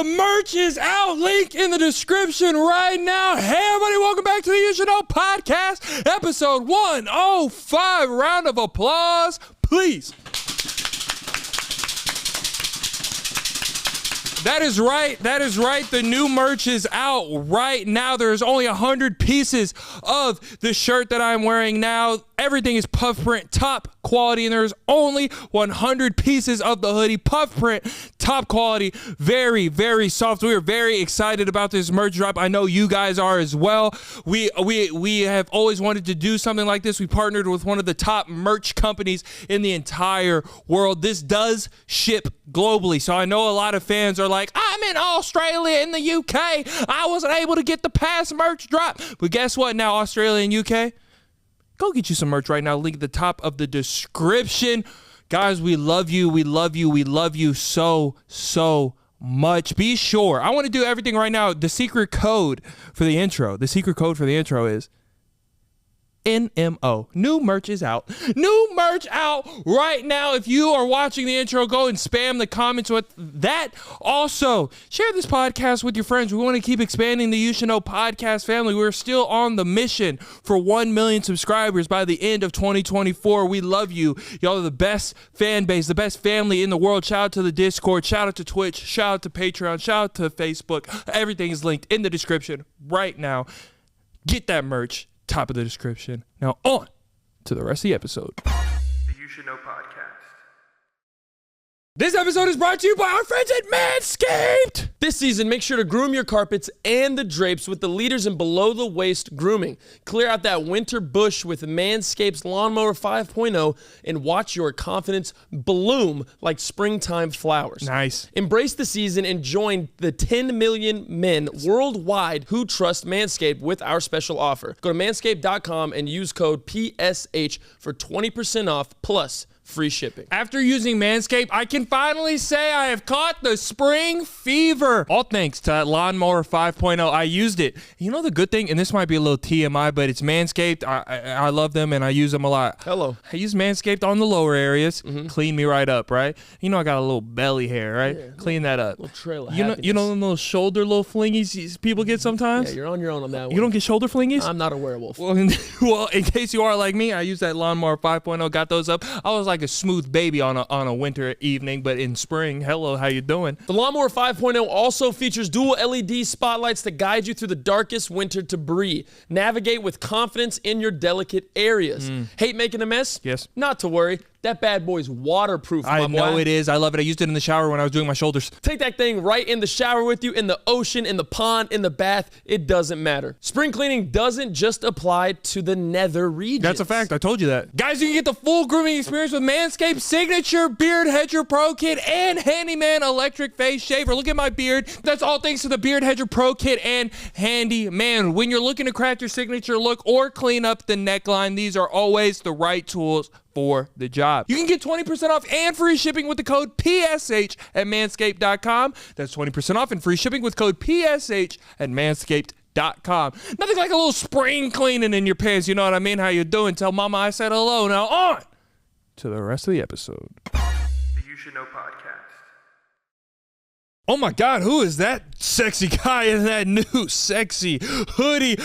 The merch is out. Link in the description right now. Hey, everybody, welcome back to the You Should Know podcast, episode 105. Round of applause, please. That is right. That is right. The new merch is out right now. There's only 100 pieces of the shirt that I'm wearing now. Everything is puff print, top quality, and there's only 100 pieces of the hoodie. Puff print, top quality, very, very soft. We are very excited about this merch drop. I know you guys are as well. We have always wanted to do something like this. We partnered with one of the top merch companies in the entire world. This does ship globally, so I know a lot of fans are like, I'm in Australia, in the UK. I wasn't able to get the past merch drop. But guess what? Now Australia and UK, go get you some merch right now. Link at the top of the description. Guys, we love you. We love you. We love you so, so much. Be sure. I want to do everything right now. The secret code for the intro. The secret code for the intro is NMO. New merch is out. New merch out right now. If you are watching the intro, go and spam the comments with that. Also, share this podcast with your friends. We want to keep expanding the You Should Know podcast family. We're still on the mission for 1 million subscribers by the end of 2024. We love you. Y'all are the best fan base, the best family in the world. Shout out to the Discord. Shout out to Twitch. Shout out to Patreon. Shout out to Facebook. Everything is linked in the description right now. Get that merch. Top of the description. Now on to the rest of the episode. The You Should Know podcast. This episode is brought to you by our friends at MANSCAPED. This season, make sure to groom your carpets and the drapes with the leaders in below-the-waist grooming. Clear out that winter bush with Manscaped's Lawnmower 5.0 and watch your confidence bloom like springtime flowers. Nice. Embrace the season and join the 10 million men worldwide who trust Manscaped with our special offer. Go to manscaped.com and use code PSH for 20% off plus free shipping. After using Manscaped, I can finally say I have caught the spring fever. All thanks to that Lawnmower 5.0. I used it. You know the good thing, and this might be a little TMI, but it's Manscaped. I love them, and I use them a lot. Hello. I use Manscaped on the lower areas. Clean me right up, right? You know I got a little belly hair, right? Yeah, clean that up. Little trail of you know them little shoulder little flingies people get sometimes? Yeah, you're on your own on that one. You don't get shoulder flingies? I'm not a werewolf. Well, in case you are like me, I used that Lawnmower 5.0, got those up. I was like a smooth baby on a winter evening, but in spring, hello, how you doing? The Lawnmower 5.0 also features dual LED spotlights to guide you through the darkest winter debris. Navigate with confidence in your delicate areas. Hate making a mess? Yes. Not to worry. That bad boy's waterproof, my I boy. know it is. I love it. I used it in the shower when I was doing my shoulders. Take that thing right in the shower with you, in the ocean, in the pond, in the bath. It doesn't matter. Spring cleaning doesn't just apply to the nether regions. That's a fact. I told you that. Guys, you can get the full grooming experience with Manscaped's signature Beard Hedger Pro Kit and Handyman Electric Face Shaver. Look at my beard. That's all thanks to the Beard Hedger Pro Kit and Handyman. When you're looking to craft your signature look or clean up the neckline, these are always the right tools for the job. You can get 20% off and free shipping with the code PSH at manscaped.com. That's 20% off and free shipping with code PSH at manscaped.com. Nothing like a little spring cleaning in your pants, you know what I mean? How you doing? Tell mama I said hello. Now on to the rest of the episode. The You Should Know podcast. Oh my God, who is that sexy guy in that new sexy hoodie?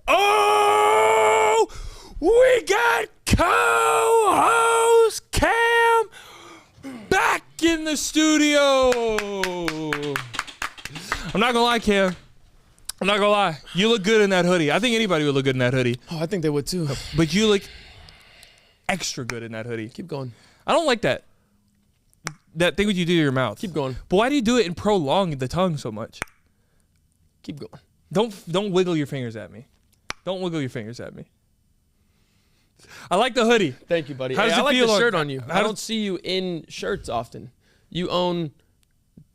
Oh, we got co-host Cam back in the studio. I'm not gonna lie, Cam. I'm not gonna lie. You look good in that hoodie. I think anybody would look good in that hoodie. Oh, I think they would too. But you look extra good in that hoodie. Keep going. I don't like that thing what you do to your mouth. Keep going. But why do you do it and prolong the tongue so much? Keep going. Don't wiggle your fingers at me. Don't wiggle your fingers at me. I like the hoodie. Thank you, buddy. How does I it like feel the shirt on you. I does- don't see you in shirts often. You own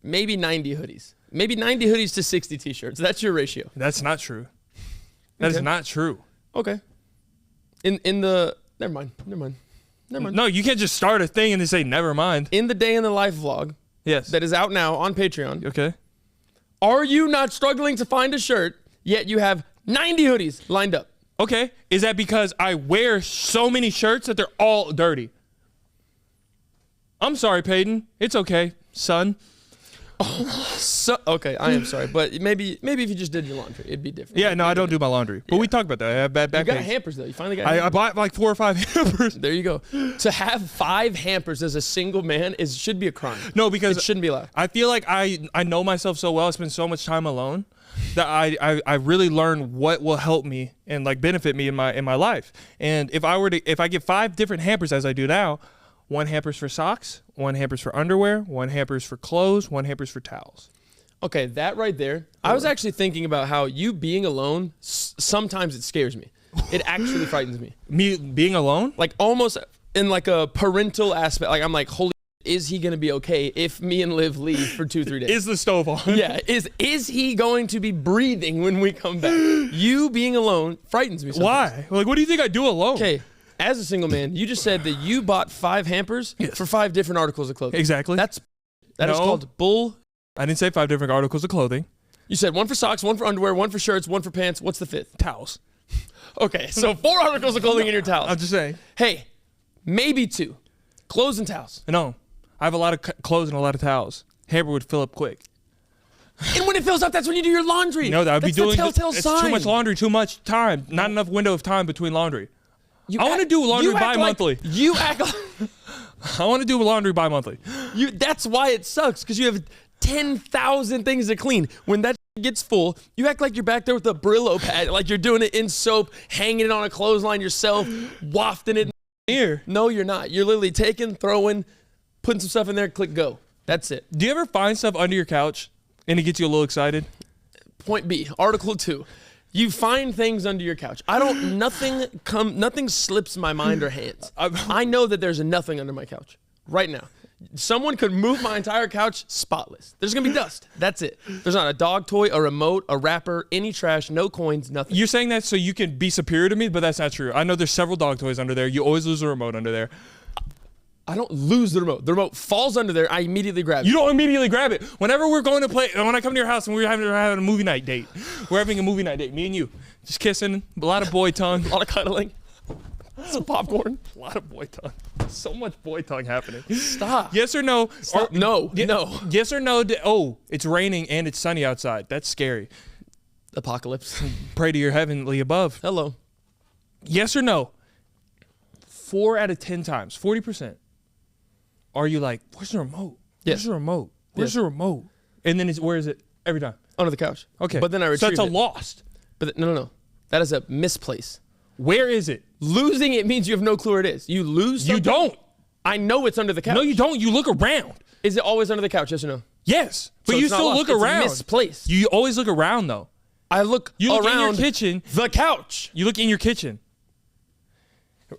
maybe 90 hoodies. Maybe 90 hoodies to 60 t-shirts. That's your ratio. That's not true. That is not true. Okay. In the never mind. No, you can't just start a thing and then say never mind. In the day in the life vlog Yes. that is out now on Patreon. Okay. Are you not struggling to find a shirt, yet you have 90 hoodies lined up? Okay. Is that because I wear so many shirts that they're all dirty? I'm sorry, Peyton. It's okay, son. So okay, I am sorry, but maybe if you just did your laundry, it'd be different. Yeah, no, I don't do my laundry. But we talked about that. I have bad You back got pains. hampers though. You finally got. I bought like 4 or 5 hampers. There you go. To have 5 hampers as a single man should be a crime. No, because it shouldn't be allowed. I feel like I know myself so well. I spend so much time alone that I really learn what will help me and like benefit me in my life. And if I get 5 different hampers as I do now, 1 hamper's for socks, 1 hamper's for underwear, 1 hamper's for clothes, 1 hamper's for towels. Okay, that right there. I was actually thinking about how you being alone, sometimes it scares me. It actually frightens me. Me being alone? Like almost in like a parental aspect. Like I'm like, holy, is he gonna be okay if me and Liv leave for 2-3 days? Is the stove on? Yeah, is he going to be breathing when we come back? You being alone frightens me sometimes. Why? Like, what do you think I do alone? Okay, as a single man, you just said that you bought 5 hampers for 5 different articles of clothing. Exactly. That is No. called bull. I didn't say 5 different articles of clothing. You said 1 for socks, 1 for underwear, 1 for shirts, 1 for pants. What's the 5th? Towels. Okay, so 4 articles of clothing in your towels. I'm just saying. Hey, maybe 2. Clothes and towels. No, I have a lot of clothes and a lot of towels. Hamper would fill up quick. And when it fills up, that's when you do your laundry. No, that would be That's doing the telltale it's sign. too much laundry, too much time, not enough window of time between laundry. I want to act- do laundry you act bi-monthly. Like, you act like I want to do laundry bi-monthly. that's why it sucks, because you have 10,000 things to clean. When that gets full, you act like you're back there with a Brillo pad, like you're doing it in soap, hanging it on a clothesline yourself, wafting it. Here. No, you're not. You're literally taking, throwing, putting some stuff in there, click go. That's it. Do you ever find stuff under your couch and it gets you a little excited? Point B, Article 2. You find things under your couch. Nothing slips my mind or hands. I know that there's nothing under my couch right now. Someone could move my entire couch spotless. There's gonna be dust. That's it. There's not a dog toy, a remote, a wrapper, any trash, no coins, nothing. You're saying that so you can be superior to me, but that's not true. I know there's several dog toys under there. You always lose a remote under there. I don't lose the remote. The remote falls under there. I immediately grab it. You don't immediately grab it. Whenever we're going to play, when I come to your house and we're having a movie night date, we're having a movie night date, me and you, just kissing, a lot of boy tongue. A lot of cuddling. Some popcorn. A lot of boy tongue. So much boy tongue happening. Stop. Yes or no? Stop. No. Yes or no? Oh, it's raining and it's sunny outside. That's scary. Apocalypse. Pray to your heavenly above. Hello. Yes or no? 4 out of 10 times, 40%. Are you like, where's the remote? Yes. Where's the remote? Where's Yes. the remote? And then where is it? Every time. Under the couch. Okay. But then I So retrieve that's a it. lost. But no. That is a misplace. Where is it? Losing it means you have no clue where it is. You lose You something? don't. I know it's under the couch. No, you don't. You look around. Is it always under the couch, yes or no? Yes. But So you it's not still lost, look it's around. misplaced. You always look around though. I look You look around in your kitchen. the couch. You look in your kitchen.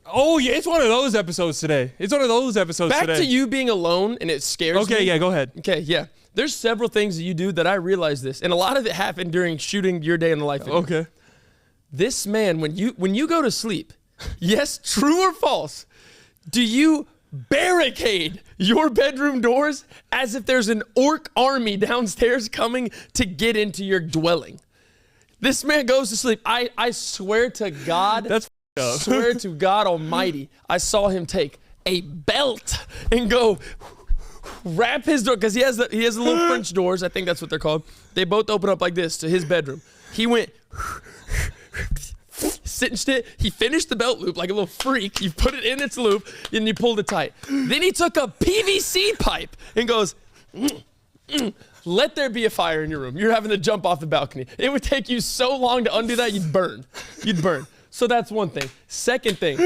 Oh yeah, it's one of those episodes today. It's one of those episodes Back today. to you being alone and it scares me. Okay, yeah, go ahead. Okay, yeah. There's several things that you do that I realize this, and a lot of it happened during shooting Your Day in the Life video. Okay. This man, when you go to sleep, yes, true or false, do you barricade your bedroom doors as if there's an orc army downstairs coming to get into your dwelling? This man goes to sleep. I swear to God, That's up. swear to God Almighty, I saw him take a belt and go wrap his door, because he has the little French doors. I think that's what they're called. They both open up like this to his bedroom. He went cinched it. He finished the belt loop like a little freak. You put it in its loop and you pulled it tight. Then he took a PVC pipe and goes, let there be a fire in your room. You're having to jump off the balcony. It would take you so long to undo that, you'd burn. You'd burn. So that's one thing. Second thing,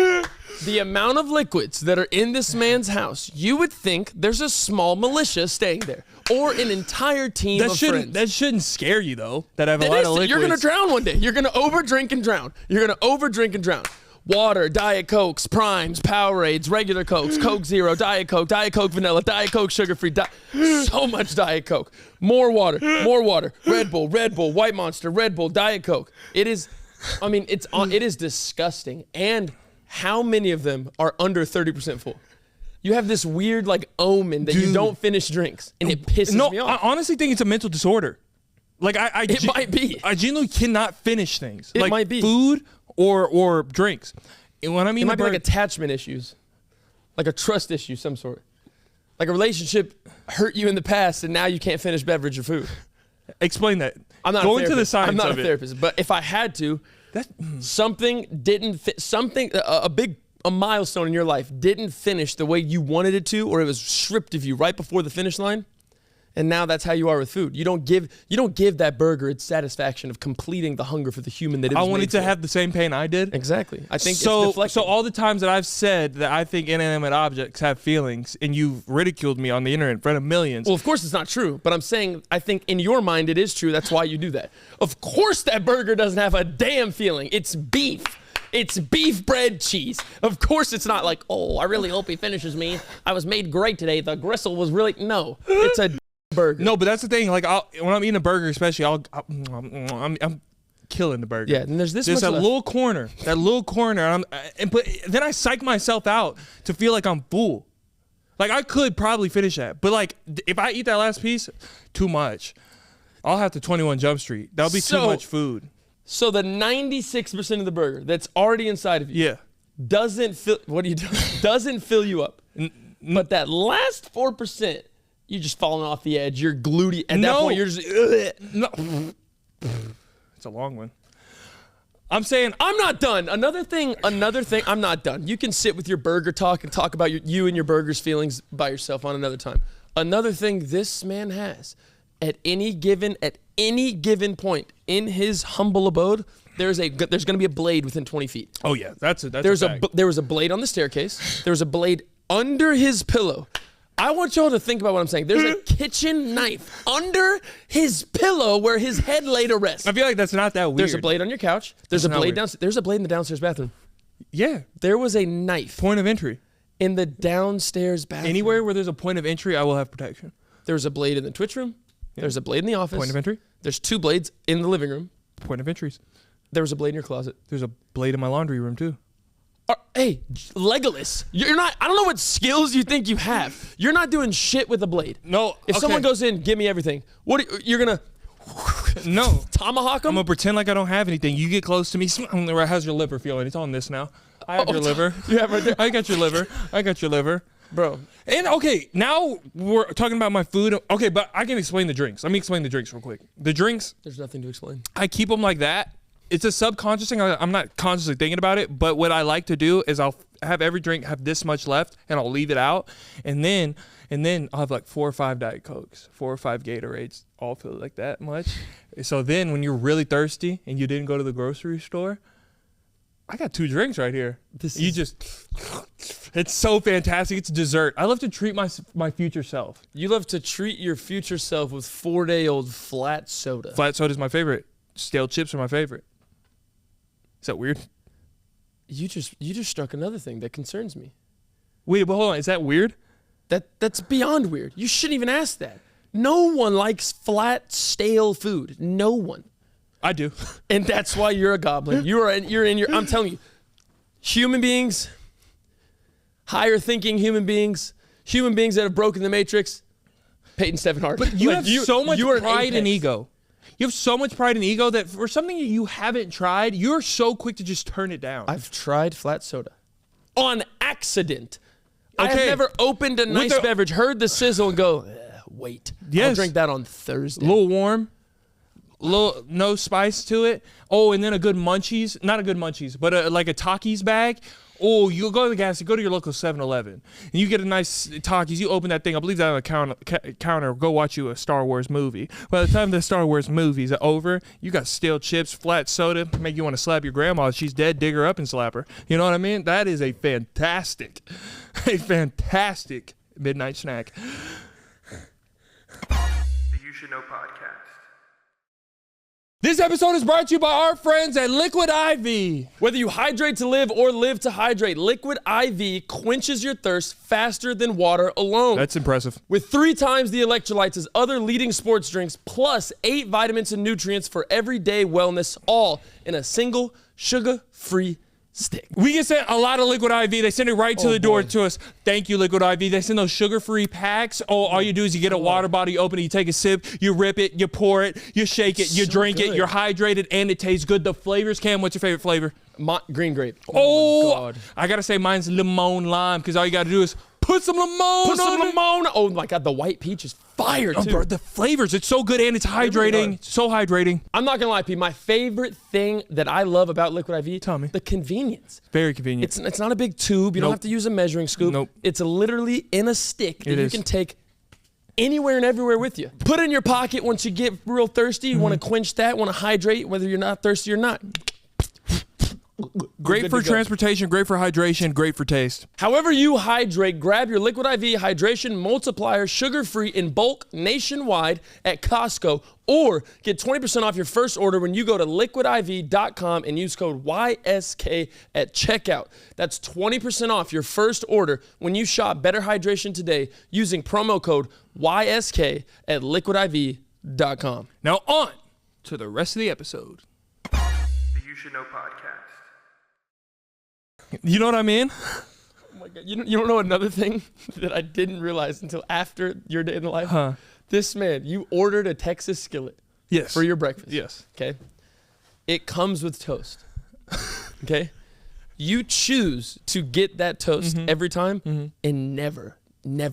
the amount of liquids that are in this man's house, you would think there's a small militia staying there or an entire team of friends. That shouldn't scare you though. That I have a It lot is. of liquids. You're gonna drown one day. You're gonna overdrink and drown. You're gonna overdrink and drown. Water, Diet Cokes, Primes, Powerades, regular Cokes, Coke Zero, Diet Coke Vanilla, Diet Coke Sugar-Free, so much Diet Coke. More water, Red Bull, White Monster, Red Bull, Diet Coke. It is disgusting. And how many of them are under 30% full? You have this weird like omen that you don't finish drinks, and it pisses me off. I honestly think it's a mental disorder. Like It might be. I genuinely cannot finish things. It like might be. food or drinks. And when I mean It might be like attachment issues, like a trust issue, some sort. Like a relationship hurt you in the past and now you can't finish beverage or food. Explain that. I'm not Go a into the therapist. science I'm not of a it. therapist, but if I had to, something didn't fit. Something a milestone in your life didn't finish the way you wanted it to, or it was stripped of you right before the finish line. And now that's how you are with food. You don't give that burger its satisfaction of completing the hunger for the human that it was I wanted made to for. have the same pain I did. Exactly. I think So, it's deflecting. so all the times that I've said that I think inanimate objects have feelings, and you've ridiculed me on the internet in front of millions. Well, of course it's not true, but I'm saying I think in your mind it is true. That's why you do that. Of course that burger doesn't have a damn feeling. It's beef. It's beef bread cheese. Of course it's not like, oh, I really hope he finishes me. I was made great today. The gristle was really, no. It's a burger. No, but that's the thing. Like, when I'm eating a burger, especially, I'm killing the burger. Yeah, and there's this There's much that left. little corner, but then I psych myself out to feel like I'm full. Like, I could probably finish that, but like, if I eat that last piece, too much. I'll have to 21 Jump Street. That'll be too much food. So the 96% of the burger that's already inside of you Yeah. doesn't fill. What are you doing? Doesn't fill you up. But that last 4%, you're just falling off the edge. You're gluty. At that point, you're just. Ugh. No. It's a long one. I'm saying I'm not done. Another thing, I'm not done. You can sit with your burger talk and talk about you and your burger's feelings by yourself on another time. Another thing this man has at any given point in his humble abode, there's going to be a blade within 20 feet. oh yeah, that's a There was a blade on the staircase. There was a blade under his pillow. I want y'all to think about what I'm saying. There's a kitchen knife under his pillow where his head lay to rest. I feel like that's not that weird. There's a blade on your couch. There's a not blade weird. downstairs. There's a blade in the downstairs bathroom. Yeah. There was a knife Point of entry. in the downstairs bathroom. Anywhere where there's a point of entry, I will have protection. There's a blade in the Twitch room. There's a blade in the office. Point of entry. There's 2 blades in the living room. Point of entries. There was a blade in your closet. There's a blade in my laundry room too. Hey, Legolas, you're not. I don't know what skills you think you have. You're not doing shit with a blade. No. If someone goes in, give me everything. What you're gonna no. tomahawk I'm them? gonna pretend like I don't have anything. You get close to me. How's your liver feeling? It's on this now. I have your liver. You have right there. I got your liver. I got your liver. Bro. And okay, now we're talking about my food. Okay, but I can explain the drinks. Let me explain the drinks real quick. The drinks, There's nothing to explain. I keep them like that. It's a subconscious thing. I'm not consciously thinking about it, but what I like to do is I'll have every drink have this much left, and I'll leave it out, and then I'll have like 4 or 5 Diet Cokes, 4 or 5 Gatorades, all feel like that much. So then when you're really thirsty and you didn't go to the grocery store, I got 2 drinks right here. It's so fantastic. It's dessert. I love to treat my future self. You love to treat your future self with 4-day-old flat soda. Flat soda is my favorite. Stale chips are my favorite. Is that weird? You just struck another thing that concerns me. Wait, but hold on. Is that weird? That's beyond weird. You shouldn't even ask that. No one likes flat, stale food. No one. I do. And that's why you're a goblin. You're in your. I'm telling you, human beings, higher thinking human beings that have broken the matrix. Peyton Stephenhart. But you have so much you are an pride and apex. ego. You have so much pride and ego that for something that you haven't tried, you're so quick to just turn it down. I've tried flat soda on accident. I have Okay. never opened a nice the- beverage, heard the sizzle, and go, wait. I'll Yes. drink that on Thursday. A little warm, little no spice to it. Oh, and then a good munchies, not a good munchies, but like a Takis bag. Oh, you go to the gas, you go to your local 7-Eleven, and you get a nice Takis. You open that thing, I believe that on the counter. Go watch you a Star Wars movie. By the time the Star Wars movies are over, you got stale chips, flat soda, make you want to slap your grandma. She's dead, dig her up and slap her. You know what I mean? That is a fantastic midnight snack. The You Should Know podcast. This episode is brought to you by our friends at Liquid IV. Whether you hydrate to live or live to hydrate, Liquid IV quenches your thirst faster than water alone. That's impressive. With 3 times the electrolytes as other leading sports drinks, plus 8 vitamins and nutrients for everyday wellness, all in a single sugar-free stick. We get sent a lot of Liquid IV. They send it right to the door to us. Thank you, Liquid IV. They send those sugar-free packs. Oh, all you do is you get a water bottle, you open it, you take a sip, you rip it, you pour it, you shake it, you So drink it, good. you're hydrated, and it tastes good. The flavors, Cam, what's your favorite flavor? Green grape. Oh, my God. I gotta say mine's lemon lime, because all you gotta do is put Put some lemon. Oh my God, the white peach is fire too. Bro, the flavors, it's so good and it's hydrating. It's so hydrating. I'm not gonna lie, P. My favorite thing that I love about Liquid IV, Tell me. the convenience. Very convenient. It's not a big tube. You don't have to use a measuring scoop. Nope. It's literally in a stick that It you is. can take anywhere and everywhere with you. Put it in your pocket once you get real thirsty. You want to quench that, want to hydrate, whether you're not thirsty or not. Great good for to go. transportation, great for hydration, great for taste. However you hydrate, grab your Liquid IV Hydration Multiplier sugar-free in bulk nationwide at Costco, or get 20% off your first order when you go to liquidiv.com and use code YSK at checkout. That's 20% off your first order when you shop Better Hydration today using promo code YSK at liquidiv.com. Now on to the rest of the episode. The You Should Know podcast. You know what I mean? Oh my God. You don't know another thing that I didn't realize until after your day in the life? Huh. This man, you ordered a Texas skillet Yes. for your breakfast. Yes. Okay. It comes with toast. Okay. You choose to get that toast every time and never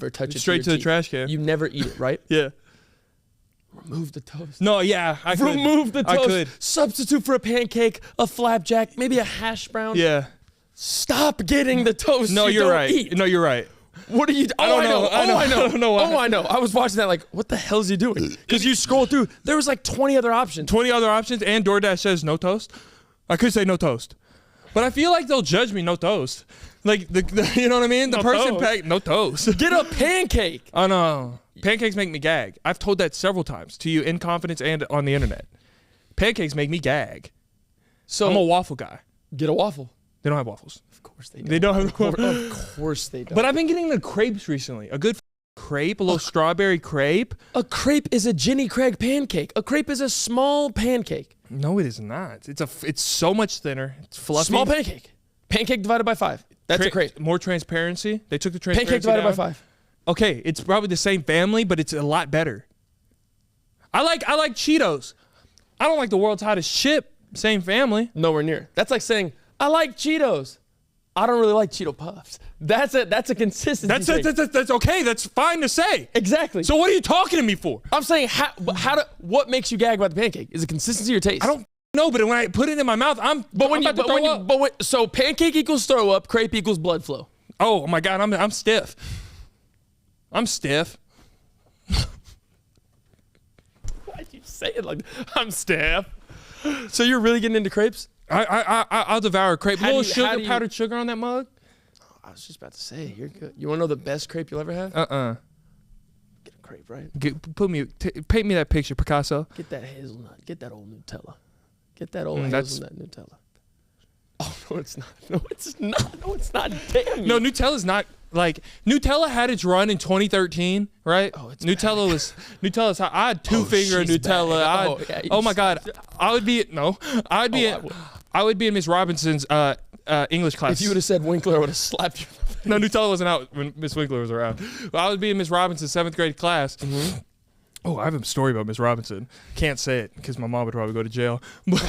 touch it. Straight to the trash can. You never eat it, right? Yeah. Remove the toast. No, yeah. I could. Remove the toast. I could. Substitute for a pancake, a flapjack, maybe a hash brown. Yeah. Stop getting the toast. No, you you're don't right. Eat. No, you're right. What are you? I don't know. I know. I don't know why. Oh, I know. I was watching that like, what the hell is he doing? Because you scroll through, there was like 20 other options. 20 other options, and DoorDash says no toast. I could say no toast, but I feel like they'll judge me no toast. Like the you know what I mean? The No person toast. packed no toast. Get a pancake. Oh no, pancakes make me gag. I've told that several times to you in confidence and on the internet. Pancakes make me gag. So I'm a waffle guy. get a waffle. They don't have waffles. Of course they don't. They don't have Of course they don't. But I've been getting the crepes recently. A good crepe, a little strawberry crepe. A crepe is a Jenny Craig pancake. A crepe is a small pancake. No, it is not. It's so much thinner. It's fluffy. Small pancake. Pancake divided by 5. That's a crepe. More transparency. They took the transparency Pancake divided down. by 5. Okay, it's probably the same family, but it's a lot better. I like Cheetos. I don't like the world's hottest chip. Same family. Nowhere near. That's like saying, I like Cheetos. I don't really like Cheeto Puffs. That's a consistency thing. That's okay. That's fine to say. Exactly. So what are you talking to me for? I'm saying, what makes you gag about the pancake? Is it consistency or taste? I don't know, but when I put it in my mouth, So pancake equals throw up, crepe equals blood flow. Oh my God, I'm stiff. I'm stiff. Why'd you say it like that? I'm stiff. So you're really getting into crepes? I'll devour a crepe. How do Little you- powdered sugar on that mug. I was just about to say, you're good. You want to know the best crepe you'll ever have? Get a crepe, right? Paint me that picture, Picasso. Get that hazelnut. Get that old Nutella. Get that old that's- hazelnut Nutella. Oh, no, it's not. No, it's not. No, it's not. Damn you. No, Nutella's not like Nutella had its run in 2013, right? Oh, it's Nutella's hot. I had two-finger she's Nutella. bad. Oh my God, I would be I would be in Miss Robinson's English class. If you would have said Winkler, I would have slapped you. No, Nutella wasn't out when Miss Winkler was around. I would be in Miss Robinson's 7th grade class. Oh, I have a story about Miss Robinson. Can't say it because my mom would probably go to jail. But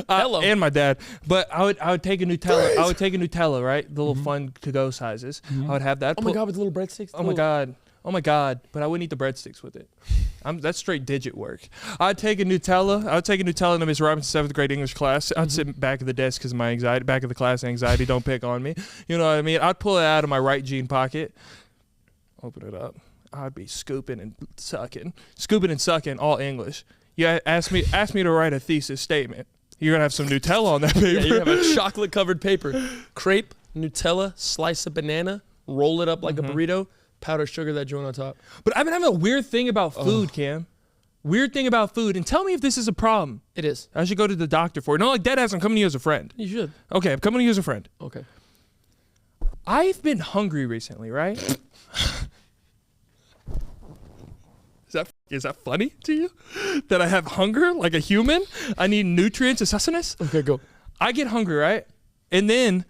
Hello. and my dad. But I would take a Nutella. I would take a Nutella, right? The little fun to-go sizes. I would have that. Oh my God, with the little breadsticks. Oh my God. Oh my God. But I wouldn't eat the breadsticks with it. That's straight digit work. I'd take a Nutella. I would take a Nutella into Miss Robinson's 7th grade English class. I'd sit back of the desk because of my anxiety, back of the class anxiety. Don't pick on me. You know what I mean? I'd pull it out of my right jean pocket. Open it up. I'd be scooping and sucking all English. You ask me to write a thesis statement. You're gonna have some Nutella on that paper. Yeah, you have a chocolate covered paper. Crepe, Nutella, slice a banana, roll it up like a burrito, powder sugar that joint on top. But I've been having a weird thing about food, Cam. Weird thing about food, and tell me if this is a problem. It is. I should go to the doctor for it. No, like dead ass, I'm coming to you as a friend. You should. Okay, I'm coming to you as a friend. Okay. I've been hungry recently, right? Is that funny to you? That I have hunger like a human? I need nutrients and sustenance? Okay, go. I get hungry, right? And then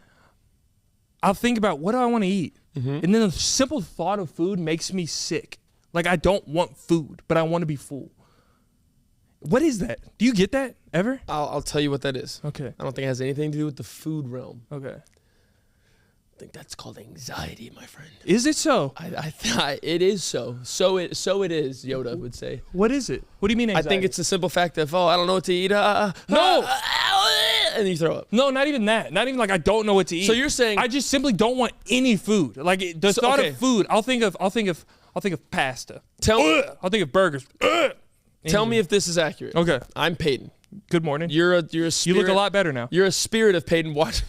I'll think about what do I want to eat? And then the simple thought of food makes me sick. Like I don't want food, but I want to be full. What is that? Do you get that ever? I'll tell you what that is. Okay. I don't think it has anything to do with the food realm. Okay. I think that's called anxiety, my friend. Is it so? It is so. So it is, Yoda would say. What is it? What do you mean anxiety? I think it's the simple fact of, I don't know what to eat. No! And you throw up. No, not even that. Not even like I don't know what to eat. So you're saying I just simply don't want any food. Like the thought of food, I'll think of pasta. I'll think of burgers. Tell me if this is accurate. Okay. I'm Peyton. Good morning. You're a spirit. You look a lot better now. You're a spirit of Peyton. What?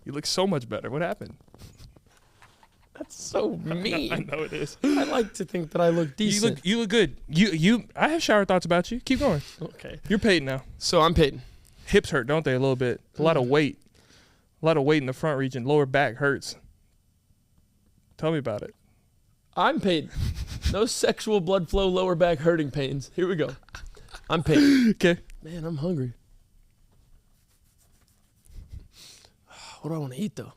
You look so much better. What happened? That's so mean. I know it is. I like to think that I look decent. You look good. I have shower thoughts about you. Keep going. Okay. You're Peyton now. So I'm Peyton. Hips hurt, don't they? A little bit. A lot of weight. A lot of weight in the front region. Lower back hurts. Tell me about it. I'm Peyton. No sexual blood flow, lower back hurting pains. Here we go. I'm Peyton. Okay. Man, I'm hungry. What do I want to eat, though?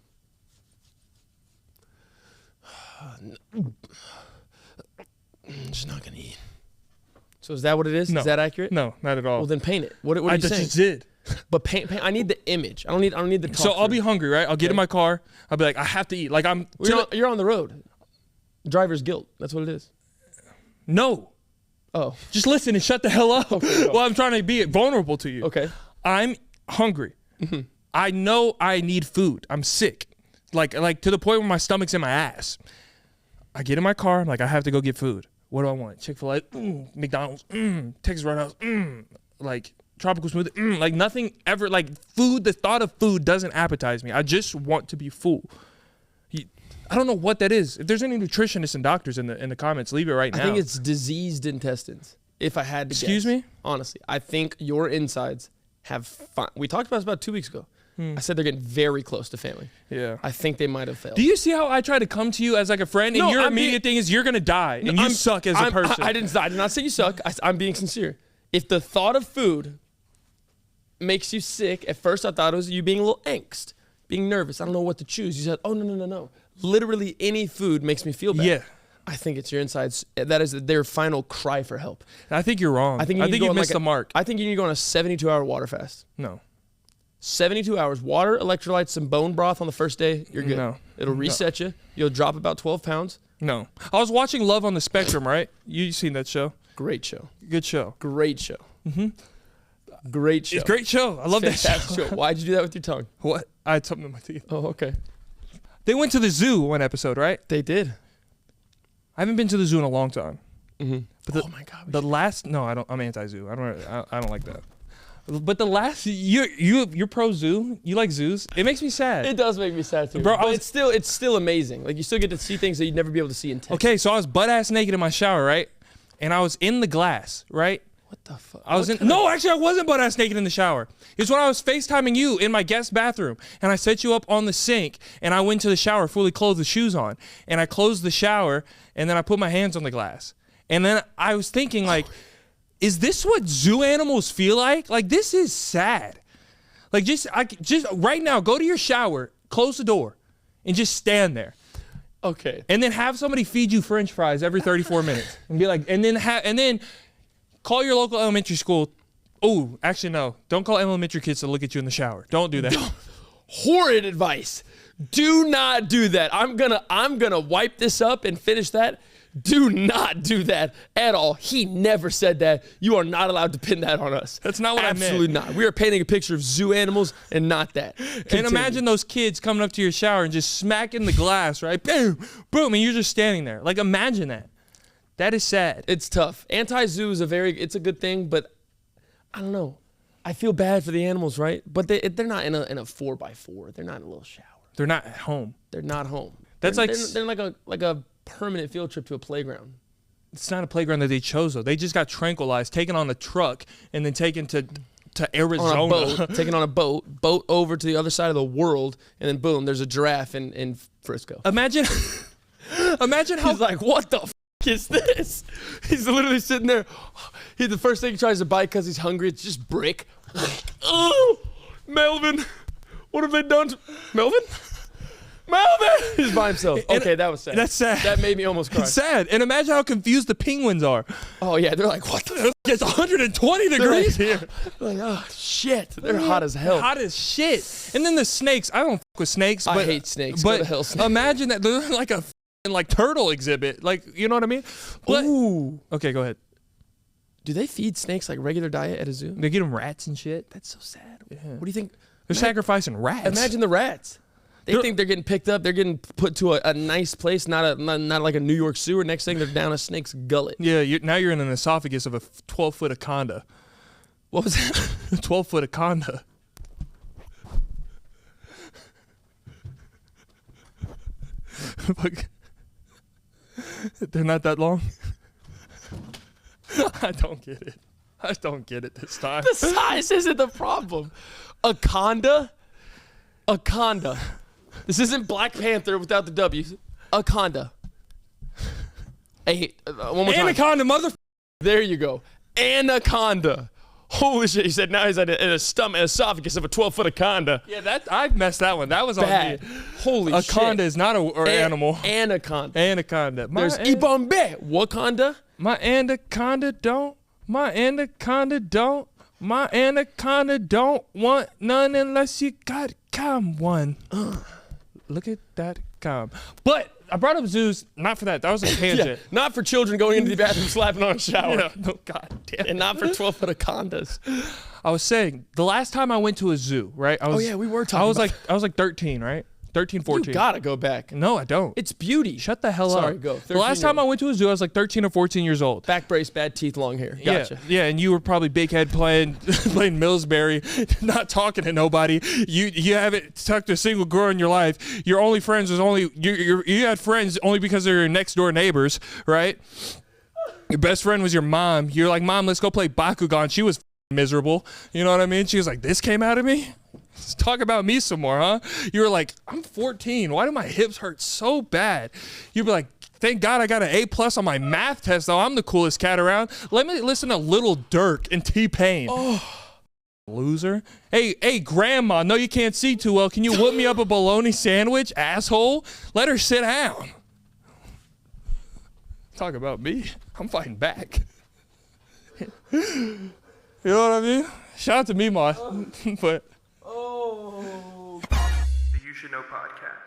I'm just not going to eat. So is that what it is? No. Is that accurate? No, not at all. Well, then paint it. What are you saying? I just did. But paint. I need the image. I don't need the talk. So I'll be hungry, right? I'll get in my car. I'll be like, I have to eat. Like You're on the road. Driver's guilt. That's what it is. No. Oh. Just listen and shut the hell up. Okay, well, I'm trying to be vulnerable to you. Okay. I'm hungry. Mm-hmm. I know I need food. I'm sick. Like to the point where my stomach's in my ass. I get in my car. I'm like, I have to go get food. What do I want? Chick-fil-A, McDonald's, Texas Roadhouse, like tropical smoothie, like nothing ever, like food, the thought of food doesn't appetize me. I just want to be full. I don't know what that is. If there's any nutritionists and doctors in the comments, leave it right now. I think it's diseased intestines, if I had to guess. Excuse me? Honestly, I think your insides have we talked about this about 2 weeks ago. I said they're getting very close to family. Yeah. I think they might have failed. Do you see how I try to come to you as like a friend, and your immediate thing is you're gonna die, and you suck as a person? I did not say you suck. I'm being sincere. If the thought of food makes you sick, at first I thought it was you being a little angst, being nervous. I don't know what to choose. You said, oh, no. Literally any food makes me feel bad. Yeah. I think it's your insides. That is their final cry for help. I think you're wrong. I think you missed the mark. I think you need to go on a 72-hour water fast. No. 72 hours, water, electrolytes, some bone broth on the first day, you're good. No. It'll reset you. You'll drop about 12 pounds. No. I was watching Love on the Spectrum, right? You seen that show? Great show. Good show. Great show. Great show. It's a great show. I love that show. Why'd you do that with your tongue? What? I had something in my teeth. Oh, okay. They went to the zoo one episode, right? They did. I haven't been to the zoo in a long time. But oh my God. I'm anti-zoo. I don't like that. But the last, you're pro zoo. You like zoos. It makes me sad. It does make me sad too. Bro, but it's still amazing. Like you still get to see things that you'd never be able to see in Texas. Okay, so I was butt ass naked in my shower, right? And I was in the glass, right? What the fuck? Actually, I wasn't butt ass naked in the shower. It's when I was FaceTiming you in my guest bathroom, and I set you up on the sink, and I went to the shower fully clothed with shoes on, and I closed the shower, and then I put my hands on the glass, and then I was thinking like. Is this what zoo animals feel like? Like, this is sad. Like, just right now, go to your shower, close the door, and just stand there. Okay. And then have somebody feed you French fries every 34 minutes, and be like, and then call your local elementary school. Oh, actually no, don't call elementary kids to look at you in the shower. Don't do that. Horrid advice. Do not do that. I'm gonna wipe this up and finish that. Do not do that at all. He never said that. You are not allowed to pin that on us. That's not what I meant. Absolutely not. We are painting a picture of zoo animals and not that. And imagine those kids coming up to your shower and just smacking the glass, right? Boom, boom, and you're just standing there. Like, imagine that. That is sad. It's tough. Anti-zoo is it's a good thing, but I don't know. I feel bad for the animals, right? But they're not in a 4x4. They're not in a little shower. They're not at home. They're not home. That's they're like a permanent field trip to a playground. It's not a playground that they chose, though. They just got tranquilized, taken on a truck, and then taken to Arizona. On a boat, taken on a boat over to the other side of the world, and then boom, there's a giraffe in Frisco. Imagine how... He's like, what the f*** is this? He's literally sitting there. The first thing he tries to bite because he's hungry, it's just brick. Oh, Melvin, what have they done to... Melvin? Melvin! He's by himself. Okay, that was sad. That's sad. That made me almost cry. It's sad. And imagine how confused the penguins are. Oh, yeah. They're like, what the It's 120 degrees here. They're like, oh, shit. They're hot as hell. Hot as shit. And then the snakes. I don't fuck with snakes. But, I hate snakes. Go But to hell, snakes. imagine that they're like a turtle exhibit. Like, you know what I mean? But, Ooh. okay, go ahead. Do they feed snakes like regular diet at a zoo? They get them rats and shit. That's so sad. Yeah. What do you think? They're sacrificing rats. Imagine the rats. They think they're getting picked up. They're getting put to a nice place, not like a New York sewer. Next thing, they're down a snake's gullet. Yeah, now you're in an esophagus of a 12-foot anaconda. What was that? 12-foot anaconda. They're not that long. I don't get it. I don't get it this time. The size isn't the problem. Aconda? Aconda. This isn't Black Panther without the W. Aconda. Hey, one more time. Anaconda, mother. There you go. Anaconda. Holy shit, he said now he's in a esophagus of a 12-foot anaconda. Yeah, I messed that one. That was Bad. on me. Holy shit. Aconda is not an animal. Anaconda. Anaconda. There's Ibombe. Wakanda. My anaconda don't. My anaconda don't. My anaconda don't want none unless you got calm one. Look at that calm. But I brought up zoos not for that. That was a tangent. Yeah, not for children going into the bathroom slapping on a shower. Yeah, no, God damn. And not for 12-foot anacondas. I was saying the last time I went to a zoo, right? We were talking. I was like 13, right? 13, 14. You gotta go back. No, I don't. It's beauty. Shut the hell up. Sorry, go. The last time I went to a zoo, I was like 13 or 14 years old. Back brace, bad teeth, long hair. Gotcha. Yeah, and you were probably big head playing Millsbury, not talking to nobody. You haven't talked to a single girl in your life. Your only friends was only you had friends only because they're your next door neighbors, right? Your best friend was your mom. You're like, Mom, let's go play Bakugan. She was miserable. You know what I mean? She was like, this came out of me? Let's talk about me some more, huh? You were like, I'm 14. Why do my hips hurt so bad? You'd be like, thank God I got an A+ on my math test, though. I'm the coolest cat around. Let me listen to Lil Durk and T-Pain. Oh, loser. Hey, grandma, no, you can't see too well. Can you whip me up a bologna sandwich, asshole? Let her sit down. Talk about me. I'm fighting back. You know what I mean? Shout out to me, Ma. But... The You Should Know podcast.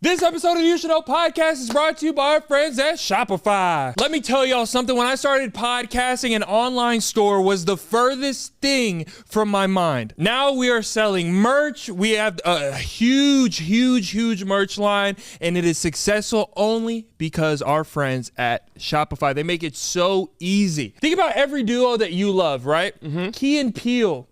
This episode of the You Should Know podcast is brought to you by our friends at Shopify. Let me tell y'all something. When I started podcasting, an online store was the furthest thing from my mind. Now we are selling merch. We have a huge merch line, and it is successful only because our friends at Shopify, they make it so easy. Think about every duo that you love, right? Mm-hmm. Key and Peele,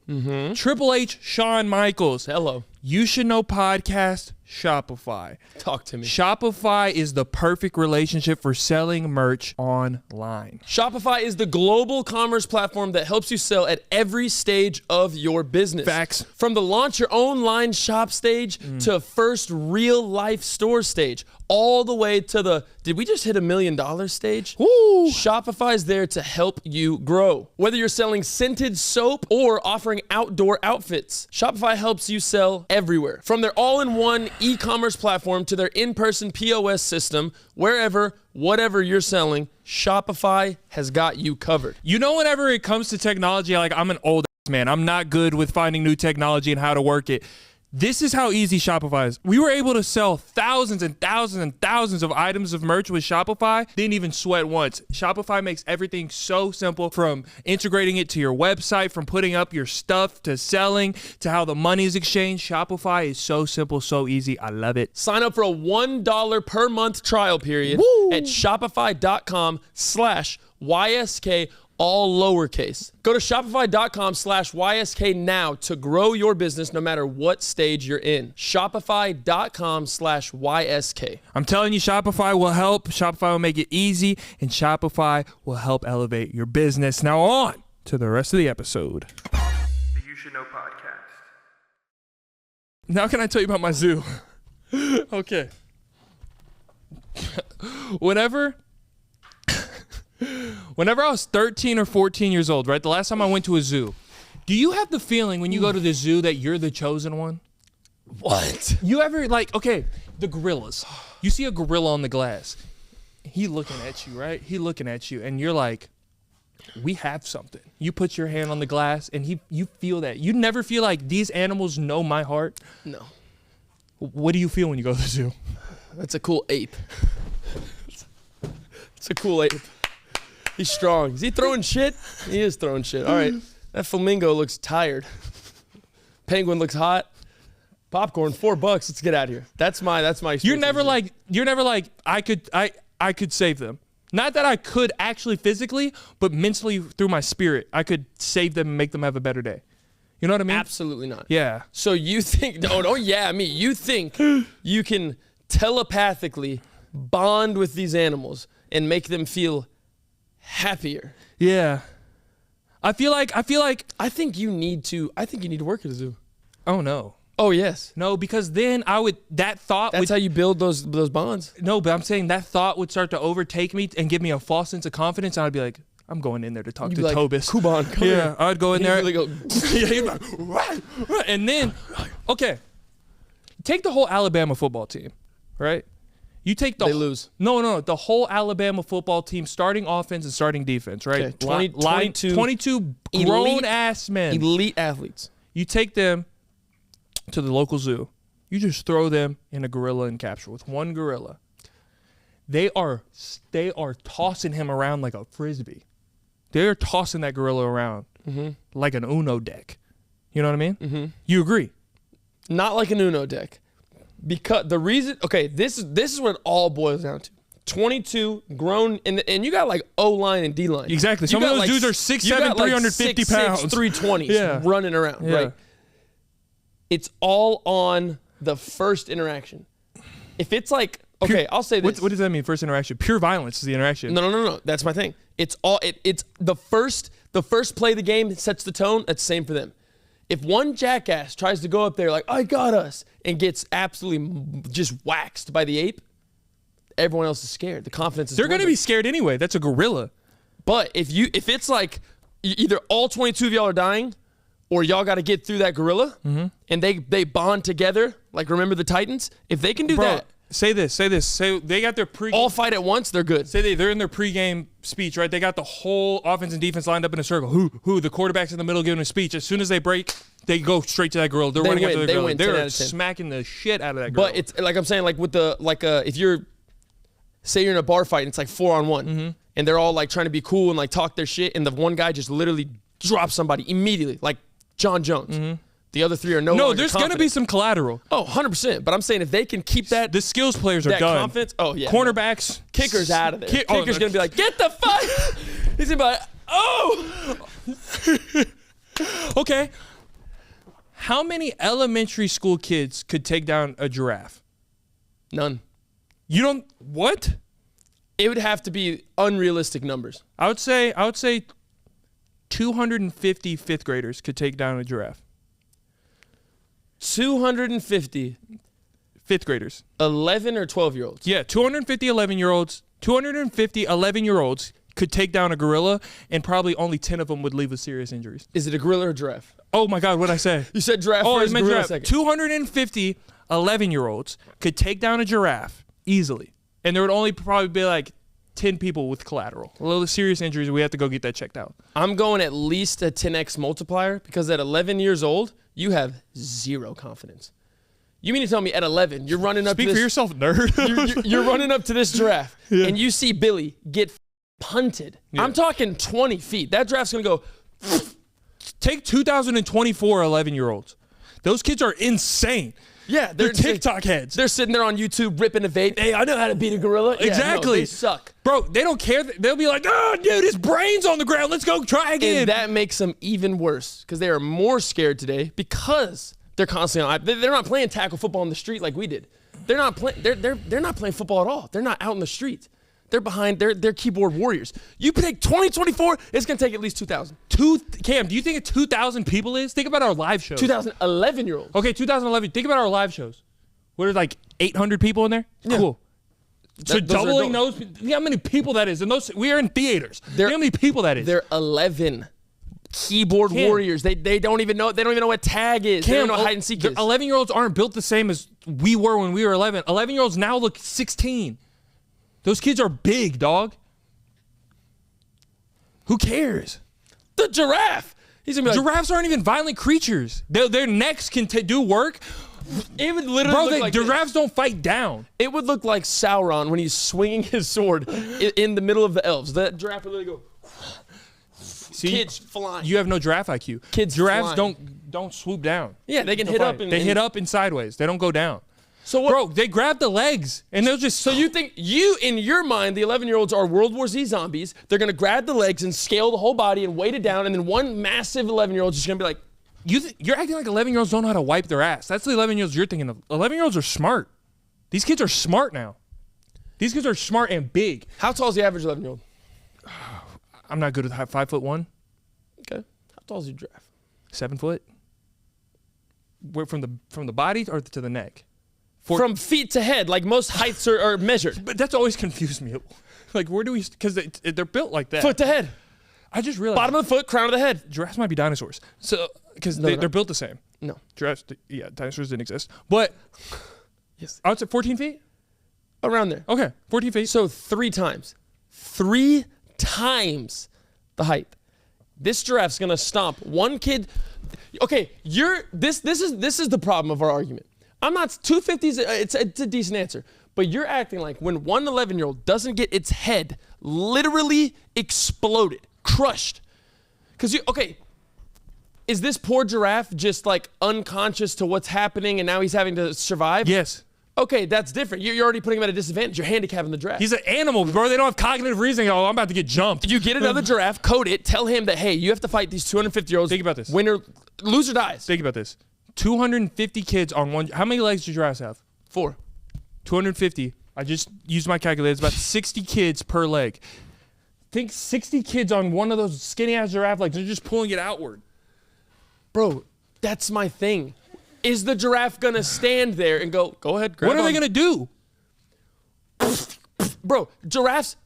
Triple H, Shawn Michaels. Hello. You Should Know podcast, Shopify. Talk to me. Shopify is the perfect relationship for selling merch online. Shopify is the global commerce platform that helps you sell at every stage of your business. Facts. From the launch your online shop stage to first real life store stage, all the way to the, did we just hit $1 million stage? Woo! Shopify is there to help you grow. Whether you're selling scented soap or offering outdoor outfits, Shopify helps you sell everywhere. From their all-in-one e-commerce platform to their in-person POS system, wherever, whatever you're selling, Shopify has got you covered. You know, whenever it comes to technology, like, I'm an old man. I'm not good with finding new technology and how to work it. This is how easy Shopify is. We were able to sell thousands and thousands and thousands of items of merch with Shopify. Didn't even sweat once. Shopify makes everything so simple, from integrating it to your website, from putting up your stuff to selling to how the money is exchanged. Shopify is so simple, so easy. I love it. Sign up for a $1 per month trial period at shopify.com/YSK, all lowercase. Go to shopify.com/YSK now to grow your business no matter what stage you're in. Shopify.com/YSK. I'm telling you, Shopify will help. Shopify will make it easy, and Shopify will help elevate your business. Now on to the rest of the episode. The You Should Know podcast. Now can I tell you about my zoo? Okay. Whenever I was 13 or 14 years old, right? The last time I went to a zoo. Do you have the feeling when you go to the zoo that you're the chosen one? What? You ever okay, the gorillas. You see a gorilla on the glass. He looking at you, right? He looking at you, and you're like, we have something. You put your hand on the glass, and you feel that. You never feel like these animals know my heart. No. What do you feel when you go to the zoo? That's a cool ape. It's a cool ape. He's strong. Is he throwing shit? He is throwing shit. All right. That flamingo looks tired. Penguin looks hot. Popcorn, $4. Let's get out of here. That's my experience. You're never like I could save them. Not that I could actually physically, but mentally through my spirit, I could save them and make them have a better day. You know what I mean? Absolutely not. Yeah. So you think, you think you can telepathically bond with these animals and make them feel happier. Yeah. I think you need to work at a zoo. Oh no. Oh yes. No, because then that's how you build those bonds. No, but I'm saying that thought would start to overtake me and give me a false sense of confidence, and I'd be like, I'm going in there to talk to Tobis. Kuban, come here. I'd go in there. Really go, and then, okay, take the whole Alabama football team, right? You take they lose. No, the whole Alabama football team, starting offense and starting defense, right? Okay. 22 grown-ass men. Elite athletes. You take them to the local zoo. You just throw them in a gorilla encapsule with one gorilla. They are tossing him around like a frisbee. They're tossing that gorilla around like an Uno deck. You know what I mean? Mm-hmm. You agree? Not like an Uno deck. Because the reason, this is what it all boils down to. 22 grown, and you got like O-line and D-line. Exactly. Some of those dudes are 6'7", 350 pounds. 320s running around, right? It's all on the first interaction. If it's like, I'll say this. What does that mean, first interaction? Pure violence is the interaction. No. That's my thing. It's the first play of the game sets the tone. That's the same for them. If one jackass tries to go up there like, I got us, and gets absolutely just waxed by the ape, everyone else is scared. The confidence is They're going to be scared anyway. That's a gorilla. But if it's like either all 22 of y'all are dying or y'all got to get through that gorilla and they bond together, like remember the Titans? If they can do that. Say this. Say they got their pre all fight at once, they're good. Say they're in their pregame speech, right? They got the whole offense and defense lined up in a circle. Who the quarterback's in the middle giving a speech. As soon as they break, they go straight to that gorilla. They're running after the gorilla. They're smacking the shit out of that gorilla. But it's like I'm saying, like with the if you're say you're in a bar fight and it's like 4-on-1 and they're all like trying to be cool and like talk their shit, and the one guy just literally drops somebody immediately, like John Jones. The other three are no, there's going to be some collateral. Oh, 100%. But I'm saying if they can keep that. The skills players are done. Confidence. Oh, yeah. Cornerbacks. Kicker's out of there. Kicker's going to be like, get the fuck. He's going to be like, oh. Okay. How many elementary school kids could take down a giraffe? None. You don't. What? It would have to be unrealistic numbers. I would say 250 fifth graders could take down a giraffe. 250 fifth graders. 11 or 12-year-olds? Yeah, 250 11-year-olds. 250 11-year-olds could take down a gorilla, and probably only 10 of them would leave with serious injuries. Is it a gorilla or a giraffe? Oh my God, what'd I say? You said giraffe first, I meant gorilla giraffe. second. 250 11-year-olds could take down a giraffe easily, and there would only probably be like 10 people with collateral. A little serious injuries, we have to go get that checked out. I'm going at least a 10x multiplier, because at 11 years old, you have zero confidence. You mean to tell me at 11, you're running up Speak to this... for yourself, nerd. you're running up to this giraffe, and you see Billy get punted. Yeah. I'm talking 20 feet. That giraffe's going to go... Take 2024 11-year-olds. Those kids are insane. Yeah, they're TikTok heads. They're sitting there on YouTube ripping a vape. Hey, I know how to beat a gorilla. Exactly. No, they suck. Bro, they don't care. They'll be like, oh, dude, his brain's on the ground. Let's go try again. And that makes them even worse, because they are more scared today because they're constantly on. They're not playing tackle football on the street like we did. They're not playing. They're not playing football at all. They're not out in the street. They're behind. They're keyboard warriors. You pick 2024. It's gonna take at least 2,000. Cam, do you think 2,000 people is? Think about our live shows. 2011-year-olds. Okay, 2011. Think about our live shows. What are like 800 people in there? Yeah. Cool. So doubling those. Think how many people that is. And those we are in theaters. Think how many people that is. They're 11. keyboard warriors. They don't even know. They don't even know what tag is. They don't know what hide and seek is. 11-year-olds aren't built the same as we were when we were 11. 11-year-olds now look 16. Those kids are big, dog. Who cares? The giraffe. He's gonna be like, Giraffes aren't even violent creatures. Their necks can do work. It would literally look like giraffes don't fight down. It would look like Sauron when he's swinging his sword in the middle of the elves. That giraffe would literally go. See, kids flying. You have no giraffe IQ. Giraffes don't swoop down. Yeah, they can hit up. They hit up and sideways. They don't go down. So what, bro, they grab the legs and they'll just. So you think in your mind, the 11-year-olds are World War Z zombies? They're gonna grab the legs and scale the whole body and weight it down, and then one massive 11-year-old is just gonna be like. You're acting like 11-year-olds don't know how to wipe their ass. That's the 11-year-olds you're thinking of. 11-year-olds are smart. These kids are smart now. These kids are smart and big. How tall is the average 11-year-old? I'm not good with 5'1". Okay. How tall is your giraffe? 7 foot. Where from the body or to the neck? From feet to head, like most heights are measured. But that's always confused me. Like, where do we? Because they're built like that. Foot to head. I just realized. Bottom of the foot, crown of the head. Giraffes might be dinosaurs. So, because they're built the same. No. Giraffes, yeah, dinosaurs didn't exist. But, yes. I would say 14 feet? Around there. Okay, 14 feet. So 3 times. 3 times the height. This giraffe's gonna stomp one kid. Okay, this is the problem of our argument. I'm not 250s. It's a decent answer, but you're acting like when one 11-year-old doesn't get its head literally exploded, crushed, because is this poor giraffe just like unconscious to what's happening and now he's having to survive? Yes. Okay, that's different. You're already putting him at a disadvantage. You're handicapping the giraffe. He's an animal, bro. They don't have cognitive reasoning. Oh, I'm about to get jumped. You get another giraffe, code it, tell him that, hey, you have to fight these 250-year-olds. Think about this. Winner, loser dies. Think about this. 250 kids on one. How many legs do giraffes have? 4. 250. I just used my calculator. It's about 60 kids per leg. Think 60 kids on one of those skinny-ass giraffe legs. They're just pulling it outward. Bro, that's my thing. Is the giraffe going to stand there and go ahead, grab What are they on. going to do? Bro, giraffes,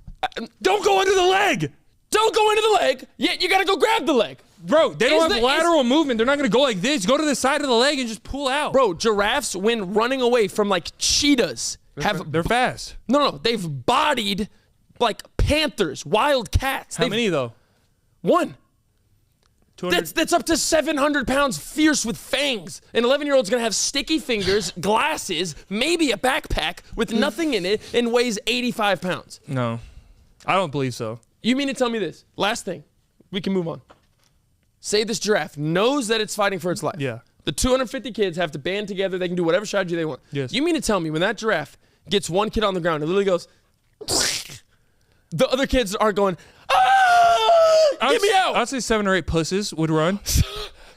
Don't go under the leg. don't go into the leg. Yeah, you got to go grab the leg. Bro, they don't have lateral movement. They're not going to go like this. Go to the side of the leg and just pull out. Bro, giraffes, when running away from like cheetahs, They're fast. No, they've bodied like panthers, wild cats. How many, though? 1. 200. That's up to 700 pounds fierce with fangs. An 11-year-old's gonna have sticky fingers, glasses, maybe a backpack with nothing in it, and weighs 85 pounds. No, I don't believe so. You mean to tell me this? Last thing, we can move on. Say this giraffe knows that it's fighting for its life. Yeah. The 250 kids have to band together. They can do whatever strategy they want. Yes. You mean to tell me when that giraffe gets one kid on the ground, it literally goes, the other kids are going, get me out. I'd say 7 or 8 pussies would run.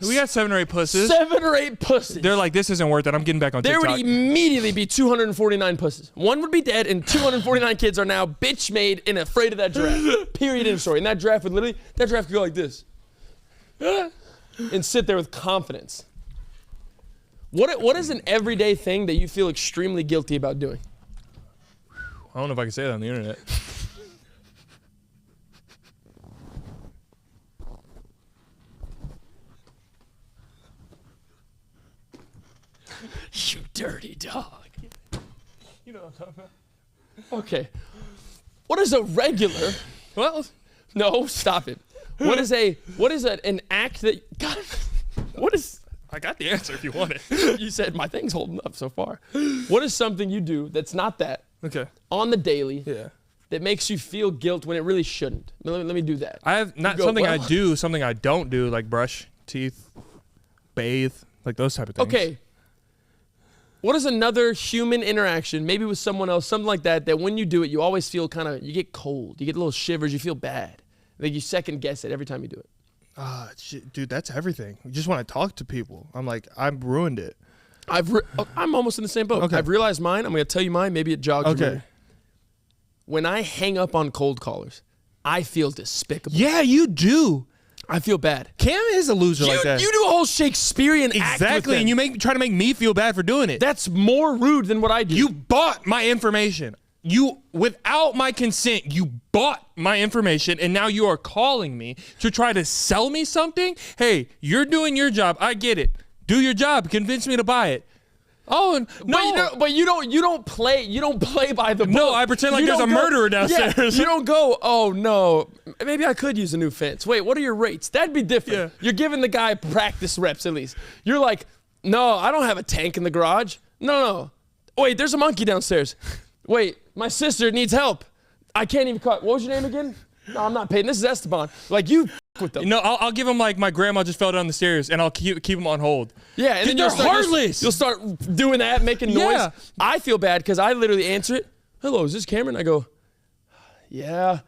We got 7 or 8 pussies. 7 or 8 pussies. They're like, this isn't worth it. I'm getting back on There TikTok. would immediately be 249 pussies. One would be dead, and 249 kids are now bitch made and afraid of that giraffe. Period. End story. And that giraffe could go like this, and sit there with confidence. What is an everyday thing that you feel extremely guilty about doing? I don't know if I can say that on the internet. You dirty dog. You know what I'm talking about. Okay. What is a regular? Well, No, stop it. What is an act that? God, what is? I got the answer if you want it. You said my thing's holding up so far. What is something you do that's not that Okay. on the daily Yeah. that makes you feel guilt when it really shouldn't? Let me do that. I have not You go, something I well. do, something I don't do, like brush teeth, bathe, like those type of things. Okay. What is another human interaction, maybe with someone else, something like that, that when you do it, you always feel you get cold, you get little shivers, you feel bad. Like you second guess it every time you do it. Shit, dude, that's everything. You just want to talk to people. I'm like, I've ruined it. I'm almost in the same boat. Okay. I've realized mine. I'm going to tell you mine. Maybe it jogs your Okay. memory. When I hang up on cold callers, I feel despicable. Yeah, you do. I feel bad. Cam is a loser like that. You do a whole Shakespearean act with Exactly, them. and you try to make me feel bad for doing it. That's more rude than what I do. You bought my information. You, without my consent, you bought my information, and now you are calling me to try to sell me something? Hey, you're doing your job. I get it. Do your job. Convince me to buy it. Oh no! But you don't play by the book. No, I pretend like there's a murderer downstairs. Yeah, you don't go, oh no, maybe I could use a new fence. Wait, what are your rates? That'd be different. Yeah. You're giving the guy practice reps at least. You're like, no, I don't have a tank in the garage. No. Wait, there's a monkey downstairs. Wait, my sister needs help. I can't even cut. What was your name again? No, I'm not Peyton. This is Esteban. Like, you with them. No, I'll give him like my grandma just fell down the stairs, and I'll keep him on hold. Yeah, and then they're heartless. You'll start doing that, making noise. Yeah. I feel bad because I literally answer it. Hello, is this Cameron? I go, yeah.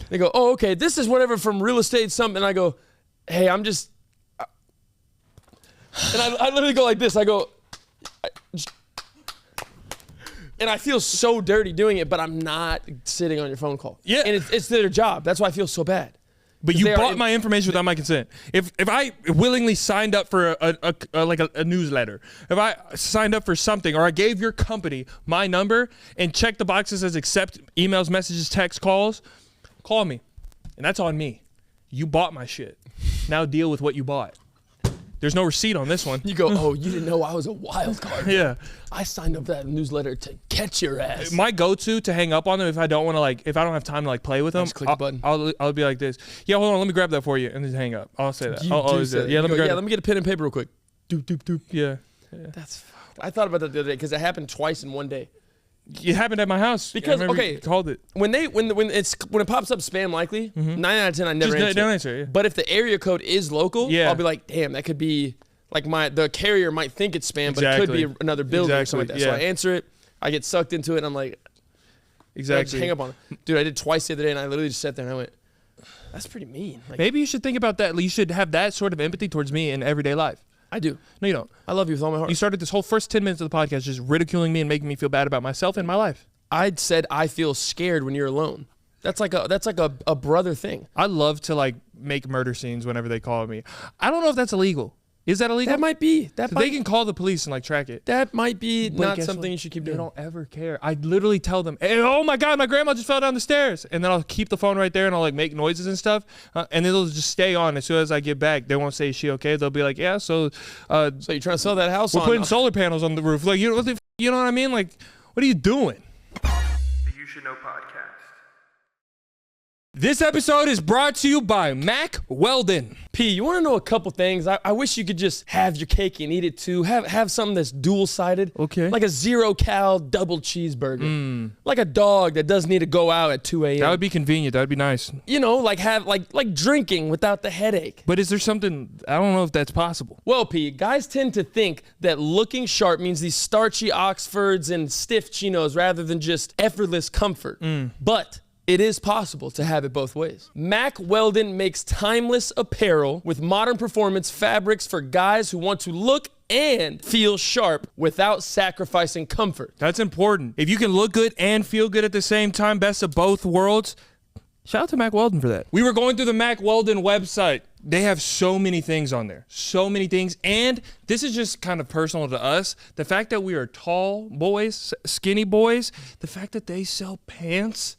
They go, oh, okay. This is whatever from real estate something. And I go, hey, I'm just. And I literally go like this. I go. And I feel so dirty doing it, but I'm not sitting on your phone call. Yeah. And it's their job. That's why I feel so bad. But you bought my information without my consent. If I willingly signed up for a newsletter, if I signed up for something, or I gave your company my number and checked the boxes as accept emails, messages, texts, calls, call me. And that's on me. You bought my shit. Now deal with what you bought. There's no receipt on this one. You go, oh, you didn't know I was a wild card. Yeah. I signed up for that newsletter to catch your ass. My go-to to hang up on them if I don't want to if I don't have time to play with them, just click the button. I'll be like this. Yeah, hold on, let me grab that for you, and then hang up. I'll say that. Let me get a pen and paper real quick. Doop doop doop. Yeah. That's fucked. I thought about that the other day because it happened twice in one day. It happened at my house. Because you called it. When it pops up spam likely, 9 out of 10 I never answer. Don't answer. Yeah. But if the area code is local, yeah. I'll be like, damn, that could be like the carrier might think it's spam, but it could be another building or something like that. Yeah. So I answer it, I get sucked into it, and I'm like, exactly. I just hang up on it. Dude, I did twice the other day, and I literally just sat there and I went, that's pretty mean. Like, maybe you should think about that. You should have that sort of empathy towards me in everyday life. I do. No, you don't. I love you with all my heart. You started this whole first 10 minutes of the podcast just ridiculing me and making me feel bad about myself and my life. I said I feel scared when you're alone. That's like a brother thing. I love to make murder scenes whenever they call me. I don't know if that's illegal. Is that illegal? That might be. They can call the police and track it. That might be not guess something what? you should keep doing. They don't ever care. I literally tell them, hey, oh my God, my grandma just fell down the stairs. And then I'll keep the phone right there and I'll make noises and stuff. And it'll just stay on as soon as I get back. They won't say, is she okay? They'll be like, yeah, so you're trying to sell that house we're putting solar panels on the roof. You know what I mean? What are you doing? The You Should Know podcast. This episode is brought to you by Mack Weldon. P, you want to know a couple things? I wish you could just have your cake and eat it too. Have something that's dual-sided. Okay. Like a 0-cal double cheeseburger. Like a dog that doesn't need to go out at 2 a.m. That would be convenient. That would be nice. You know, like drinking without the headache. But is there something, I don't know if that's possible. Well, P, guys tend to think that looking sharp means these starchy Oxfords and stiff chinos rather than just effortless comfort. But it is possible to have it both ways. Mack Weldon makes timeless apparel with modern performance fabrics for guys who want to look and feel sharp without sacrificing comfort. That's important. If you can look good and feel good at the same time, best of both worlds, shout out to Mack Weldon for that. We were going through the Mack Weldon website. They have so many things on there. So many things. And this is just kind of personal to us. The fact that we are tall boys, skinny boys, the fact that they sell pants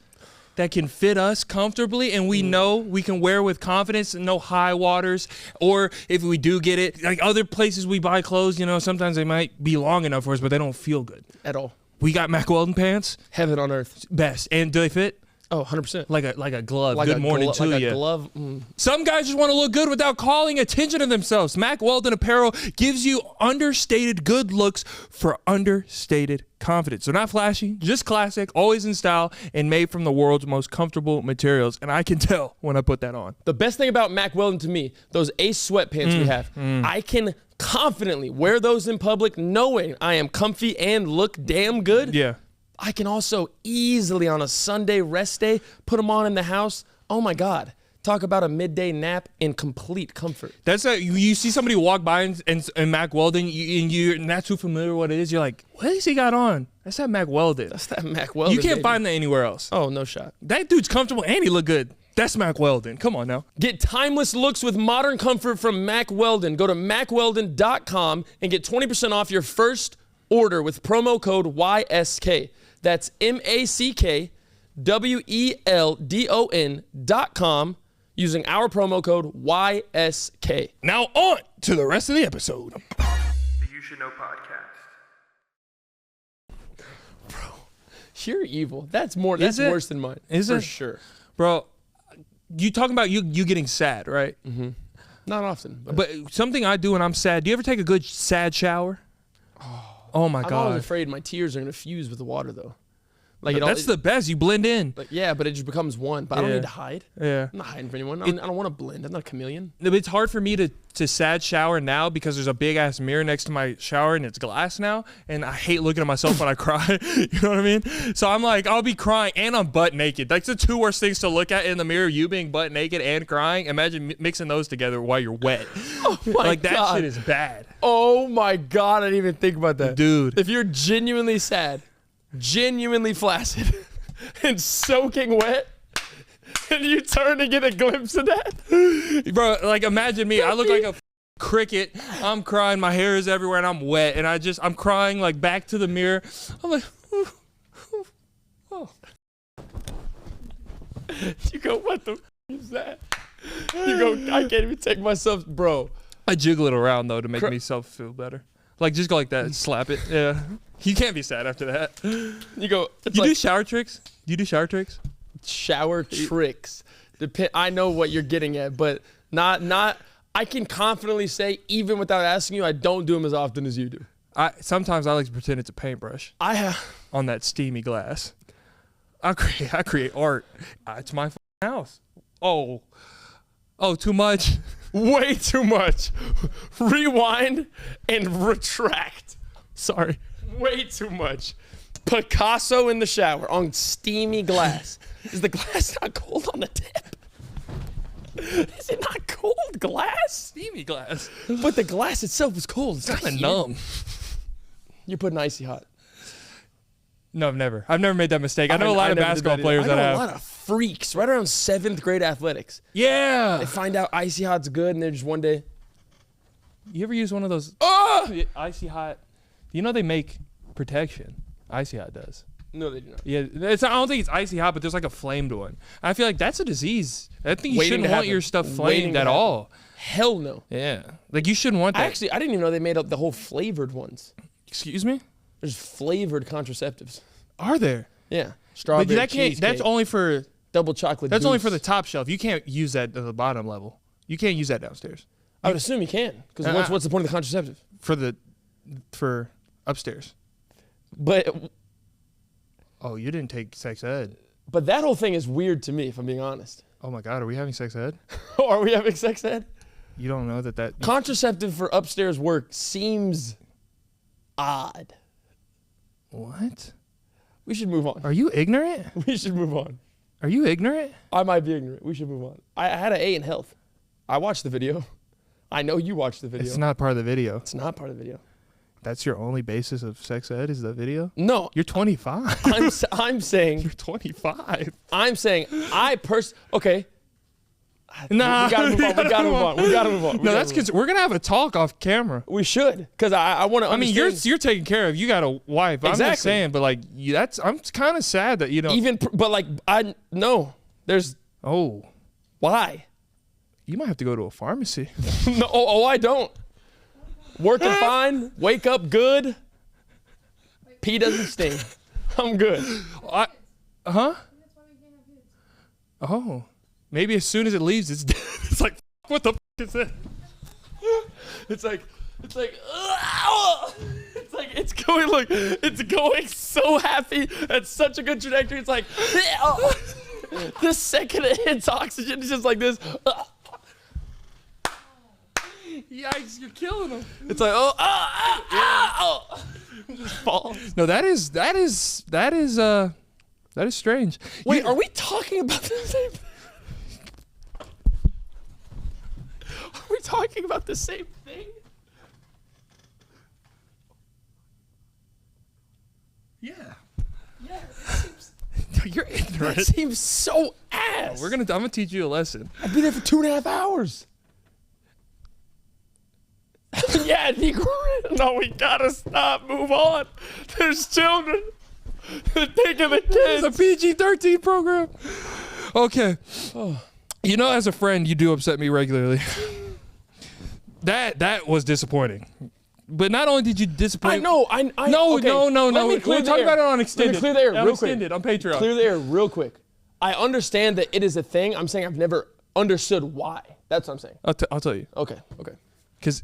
that can fit us comfortably and we know we can wear with confidence and no high waters, or if we do get it, like other places we buy clothes, sometimes they might be long enough for us, but they don't feel good. At all. We got Mack Weldon pants. Heaven on earth. Best. And do they fit? Oh, 100%. Like a glove. Good morning to you. Like a glove. Some guys just want to look good without calling attention to themselves. Mack Weldon apparel gives you understated good looks for understated confidence. They're not flashy, just classic, always in style, and made from the world's most comfortable materials. And I can tell when I put that on. The best thing about Mack Weldon to me, those Ace sweatpants we have, I can confidently wear those in public knowing I am comfy and look damn good. Yeah. I can also easily on a Sunday rest day put them on in the house. Oh my God. Talk about a midday nap in complete comfort. You see somebody walk by and Mack Weldon, and you're not too familiar with what it is. You're like, what has he got on? That's that Mack Weldon. That's that Mack Weldon. You can't find that anywhere else. Oh, no shot. That dude's comfortable and he look good. That's Mack Weldon. Come on now. Get timeless looks with modern comfort from Mack Weldon. Go to MackWeldon.com and get 20% off your first order with promo code YSK. That's MACKWELDON.com using our promo code YSK. Now on to the rest of the episode. The You Should Know podcast. You're evil. That's worse than mine. Is for it? sure. Bro, you talking about you getting sad, right? Mm-hmm. Not often. But something I do when I'm sad, do you ever take a good sad shower? Oh my I'm God. always afraid my tears are going to fuse with the water, though. Like That's the best. You blend in. Like, yeah, but it just becomes one. But I don't Yeah. need to hide. Yeah. I'm not hiding from anyone. I don't want to blend. I'm not a chameleon. It's hard for me to sad shower now because there's a big ass mirror next to my shower and it's glass now, and I hate looking at myself when I cry. You know what I mean? So I'm like, I'll be crying and I'm butt naked. That's the two worst things to look at in the mirror: you being butt naked and crying. Imagine mixing those together while you're wet. Oh my like that God. shit is bad. Oh my God! I didn't even think about that, Dude. If you're genuinely sad, genuinely flaccid, and soaking wet, and you turn to get a glimpse of that, Bro, like imagine me. I look like a cricket. I'm crying. My hair is everywhere and I'm wet. And I'm crying like back to the mirror. I'm like, oh. you go, what the is that? You go, I can't even take myself, bro. I jiggle it around though to make myself feel better. Like just go like that, slap it. Yeah. You can't be sad after that. You go, You do shower tricks? Do you do shower tricks? shower tricks. I know what you're getting at, but not. I can confidently say, even without asking you, I don't do them as often as you do. Sometimes I like to pretend it's a paintbrush I have. on that steamy glass. I create art. It's my house. Oh, too much. Way too much. Rewind and retract. Sorry. Way too much. Picasso in the shower on steamy glass. Is the glass not cold on the tip? Is it not cold glass? Steamy glass. But the glass itself is cold. It's Kind of not numb. You're putting icy hot. No, I've never made that mistake. I know a lot of basketball players that I know have. a lot of freaks right around 7th grade athletics. Yeah. They find out icy hot's good, and they're just one day. You ever use one of those icy hot? You know they make protection. Icy hot does. No, they do not. Yeah, I don't think it's icy hot, but there's like a flamed one. I feel like that's a disease. I think you Waiting shouldn't to want happen. your stuff Waiting flamed to at happen. all. Hell no. Yeah, like you shouldn't want that. I didn't even know they made up the whole flavored ones. Excuse me? There's flavored contraceptives. Are there? Yeah. Strawberry But that can't. cheesecake, That's only for. double chocolate. That's only for goose. the top shelf. You can't use that at the bottom level. You can't use that downstairs. I would assume you can, because what's the point of the contraceptive? For upstairs. But Oh, you didn't take sex ed. that whole thing is weird to me, if I'm being honest. Oh my God, are we having sex ed? Are we having sex ed? You don't know that Contraceptive for upstairs work seems odd. What? We should move on. Are you ignorant? We should move on. Are you ignorant? I might be ignorant. We should move on. I had an A in health. I watched the video. I know you watched the video. It's not part of the video. It's not part of the video. That's your only basis of sex ed is the video? No. You're 25. I'm saying. You're 25. I'm saying. Okay. Nah. We gotta move on. We gotta move on. No, that's because we're gonna have a talk off camera. We should, because I want to. I mean, you're taken care of. You got a wife. I'm Exactly. just saying, but like, I'm kind of sad that you know. but like there's Oh, why? you might have to go to a pharmacy. No, I don't. Working fine. Wake up good. Pee doesn't sting. I'm good. Oh, maybe as soon as it leaves, it's dead. It's like, what the is that? It's like it's going so happy. That's such a good trajectory. It's like the second it hits oxygen, it's just like this. Yikes! You're killing him. It's like just falls. No, that is strange. Wait, are we talking about the same thing? Are we talking about the same thing? Yeah. Yeah. You're ignorant. That seems so ass. I'm gonna teach you a lesson. I'd be there for 2.5 hours. Yeah, no, we gotta stop. Move on. There's children. Think of the It's a kids. PG-13 program. Okay. You know, as a friend, you do upset me regularly. That was disappointing. But not only did you disappoint... I know. No. Okay, let me clear We'll the talk air. about it on Extended. Let me clear the air real quick. Extended on Patreon. Clear the air real quick. I understand that it is a thing. I'm saying I've never understood why. That's what I'm saying. I'll tell you. Okay. Because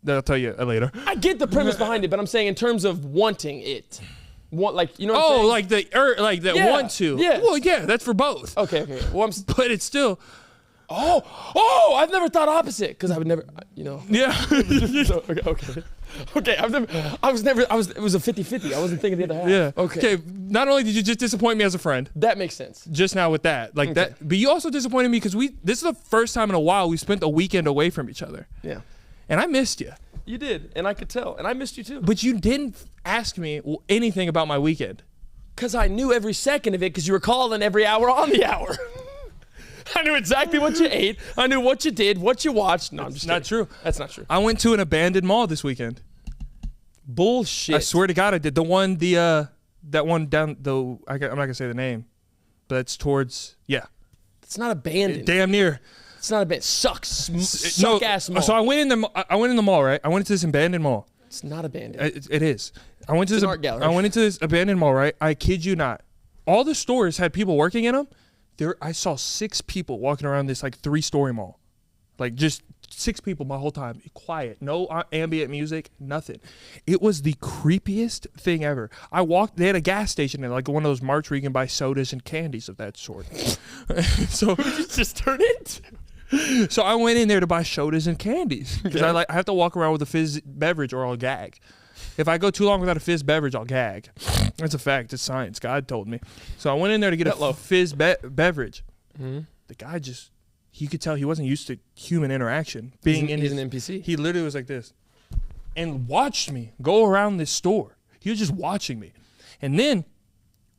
I'll tell you later. I get the premise behind it, but I'm saying in terms of wanting it. Like, you know what I'm Oh, saying? like that Yeah, want to. yeah. Well, yeah, that's for both. Okay. Well, But it's still... Oh, I've never thought opposite because I would never, you know. Yeah. So, okay. It was a 50-50. I wasn't thinking the other half. Yeah. Okay. Not only did you just disappoint me as a friend, That makes sense. just now with that, like that, but you also disappointed me because this is the first time in a while we spent a weekend away from each other, Yeah. and I missed you. You did, and I could tell, and I missed you too. But you didn't ask me anything about my weekend. Because I knew every second of it because you were calling every hour on the hour. I knew exactly what you ate. I knew what you did, what you watched. No, I'm just Not kidding. true. That's not true. I went to an abandoned mall this weekend. Bullshit. I swear to God, I did. That one down the. I'm not gonna say the name, but it's towards. Yeah, It's not abandoned. damn near. It's not abandoned. Suck ass mall. So I went in the mall, right? I went into this abandoned mall. It's not abandoned. It is. I went to this an art gallery. I went into this abandoned mall, right? I kid you not. All the stores had people working in them. I saw 6 people walking around this like 3-story mall, like just 6 people my whole time. Quiet, no ambient music, nothing. It was the creepiest thing ever. I walked. They had a gas station in like one of those marts where you can buy sodas and candies of that sort. So just turn it. So I went in there to buy sodas and candies because I have to walk around with a fizz beverage or I'll gag. If I go too long without a fizz beverage, I'll gag. That's a fact. It's science. God told me. So I went in there to get a fizz beverage. Mm-hmm. The guy you could tell he wasn't used to human interaction. He's an NPC. He literally was like this and watched me go around this store. He was just watching me. And then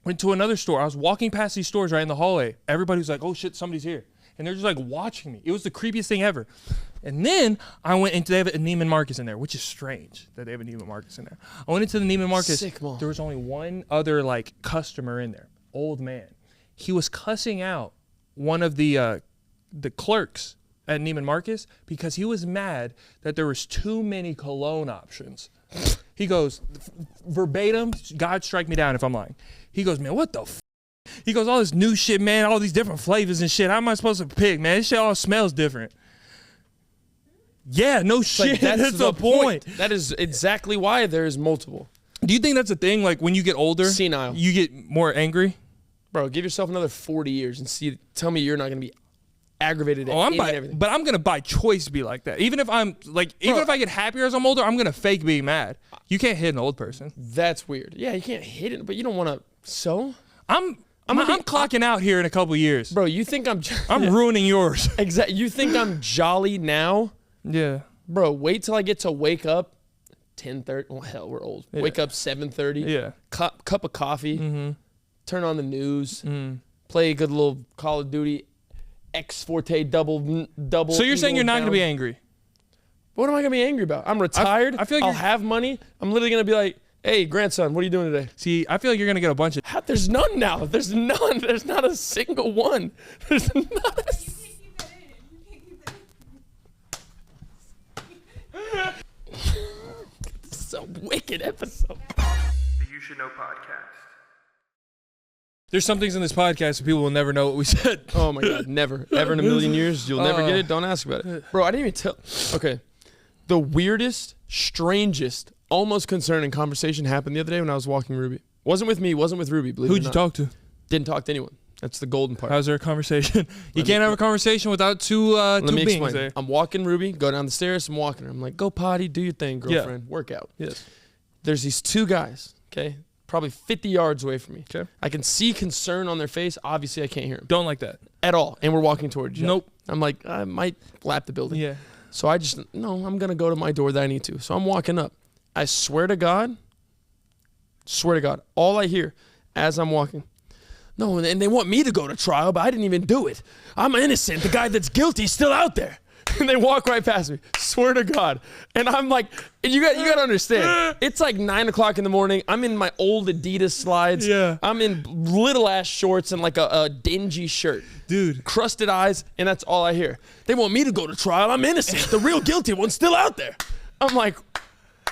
went to another store. I was walking past these stores right in the hallway. Everybody was like, oh shit, somebody's here. And they're just like watching me. It was the creepiest thing ever. And then I went into, they have a Neiman Marcus in there, which is strange that they have a Neiman Marcus in there. I went into the Neiman Marcus. Sick mall. There was only one other like customer in there, old man. He was cussing out one of the clerks at Neiman Marcus because he was mad that there was too many cologne options. He goes, verbatim, God strike me down if I'm lying. He goes, man, what the f***? He goes, all this new shit, man, all these different flavors and shit. How am I supposed to pick, man? This shit all smells different. Yeah, no shit. Like, that's the point. That is exactly why there's multiple. Do you think that's a thing? Like when you get older, Senile. you get more angry? Bro, give yourself another 40 years and tell me you're not going to be aggravated at everything. But I'm going to by choice be like that. Even if I'm like, even if I get happier as I'm older, I'm going to fake being mad. You can't hit an old person. That's weird. Yeah, you can't hit it, but you don't want to. So? I'm clocking out here in a couple years. Bro, you think I'm ruining yours. Exactly. You think I'm jolly now? Yeah. Bro, wait till I get to wake up 10:30. Well, hell, we're old. Yeah. Wake up 7:30. Yeah. Cup of coffee. Mm-hmm. Turn on the news. Play a good little Call of Duty X Forte double. So you're saying you're not going to be angry? What am I going to be angry about? I'm retired. I feel like I'll have money. I'm literally going to be like, hey, grandson, what are you doing today? See, I feel like you're going to get a bunch of... There's none now. There's none. There's not a single one. There's not a... This is a wicked episode. The You Should Know podcast. There's some things in this podcast that people will never know what we said. Oh my God, never. Ever in a million years, you'll never get it. Don't ask about it. Bro, I didn't even tell. Okay. The weirdest, strangest, almost concerning conversation happened the other day when I was walking Ruby. Wasn't with me, wasn't with Ruby, believe it or not. Who'd you talk to? Didn't talk to anyone. That's the golden part. How's there a conversation? You can't have a conversation without two Let me beings explain. there. I'm walking Ruby, go down the stairs, I'm walking her. I'm like, go potty, do your thing, girlfriend, work out. Yes. There's these 2 guys, okay? Probably 50 yards away from me. Okay. I can see concern on their face. Obviously, I can't hear them. Don't like that. At all. And we're walking towards you. Nope. I'm like, I might lap the building. Yeah. So I'm going to go to my door that I need to. So I'm walking up. I swear to God, all I hear as I'm walking, no, and they want me to go to trial, but I didn't even do it. I'm innocent. The guy that's guilty is still out there. And they walk right past me. Swear to God. And I'm like, and you got to understand. It's like 9 o'clock in the morning. I'm in my old Adidas slides. Yeah. I'm in little ass shorts and like a dingy shirt. Dude. Crusted eyes, and that's all I hear. They want me to go to trial. I'm innocent. The real guilty one's still out there. I'm like,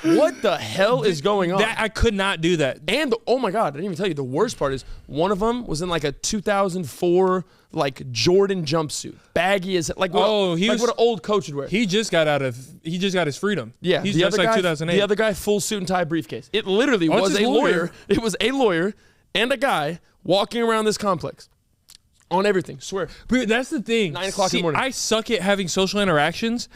what the hell is going on? I could not do that. And oh my God, I didn't even tell you. The worst part is one of them was in like a 2004 like Jordan jumpsuit, baggy as like what, what an old coach would wear. He just got his freedom. Yeah, he's the just other like guy, 2008. The other guy, full suit and tie, briefcase. It literally was a lawyer. It was a lawyer and a guy walking around this complex on everything. Swear. But that's the thing. 9 o'clock in the morning. I suck at having social interactions.